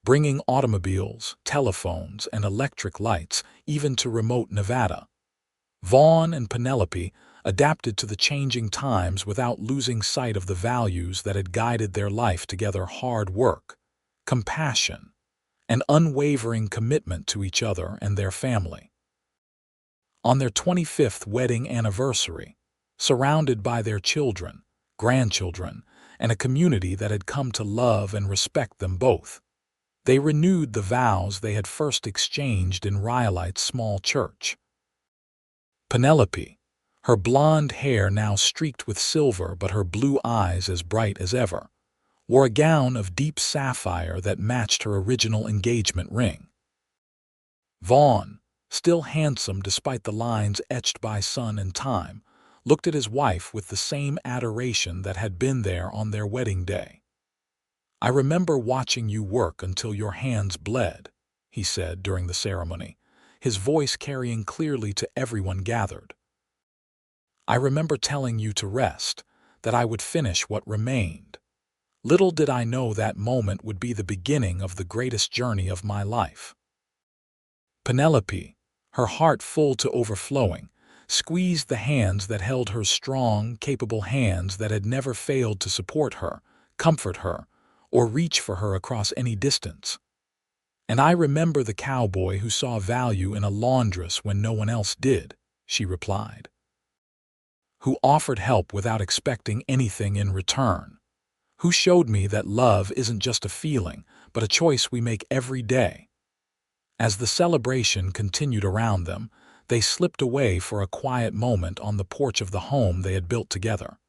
bringing automobiles, telephones, and electric lights even to remote Nevada, Vaughn and Penelope adapted to the changing times without losing sight of the values that had guided their life together: hard work, compassion, and unwavering commitment to each other and their family. On their 25th wedding anniversary, surrounded by their children, grandchildren, and a community that had come to love and respect them both, they renewed the vows they had first exchanged in Rhyolite's small church. Penelope, her blonde hair now streaked with silver but her blue eyes as bright as ever, wore a gown of deep sapphire that matched her original engagement ring. Vaughn, still handsome despite the lines etched by sun and time, looked at his wife with the same adoration that had been there on their wedding day. "I remember watching you work until your hands bled," he said during the ceremony, his voice carrying clearly to everyone gathered. "I remember telling you to rest, that I would finish what remained. Little did I know that moment would be the beginning of the greatest journey of my life." Penelope, her heart full to overflowing, squeezed the hands that held her, strong, capable hands that had never failed to support her, comfort her, or reach for her across any distance. "And I remember the cowboy who saw value in a laundress when no one else did," she replied. "Who offered help without expecting anything in return. Who showed me that love isn't just a feeling, but a choice we make every day." As the celebration continued around them, they slipped away for a quiet moment on the porch of the home they had built together.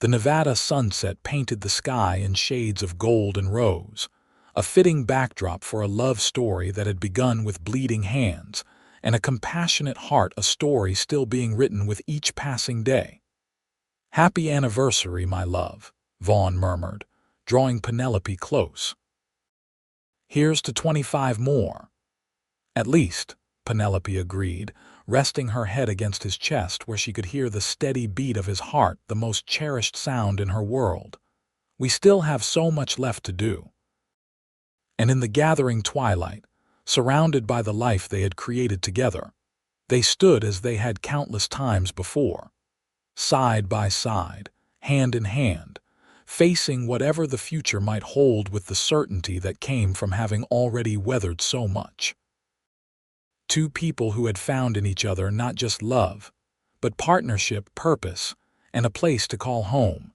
The Nevada sunset painted the sky in shades of gold and rose, a fitting backdrop for a love story that had begun with bleeding hands, and a compassionate heart, a story still being written with each passing day. "Happy anniversary, my love," Vaughn murmured, drawing Penelope close. "Here's to 25 more." "At least," Penelope agreed, resting her head against his chest where she could hear the steady beat of his heart, the most cherished sound in her world. "We still have so much left to do." And in the gathering twilight, surrounded by the life they had created together, they stood as they had countless times before, side by side, hand in hand, facing whatever the future might hold with the certainty that came from having already weathered so much. Two people who had found in each other not just love, but partnership, purpose, and a place to call home,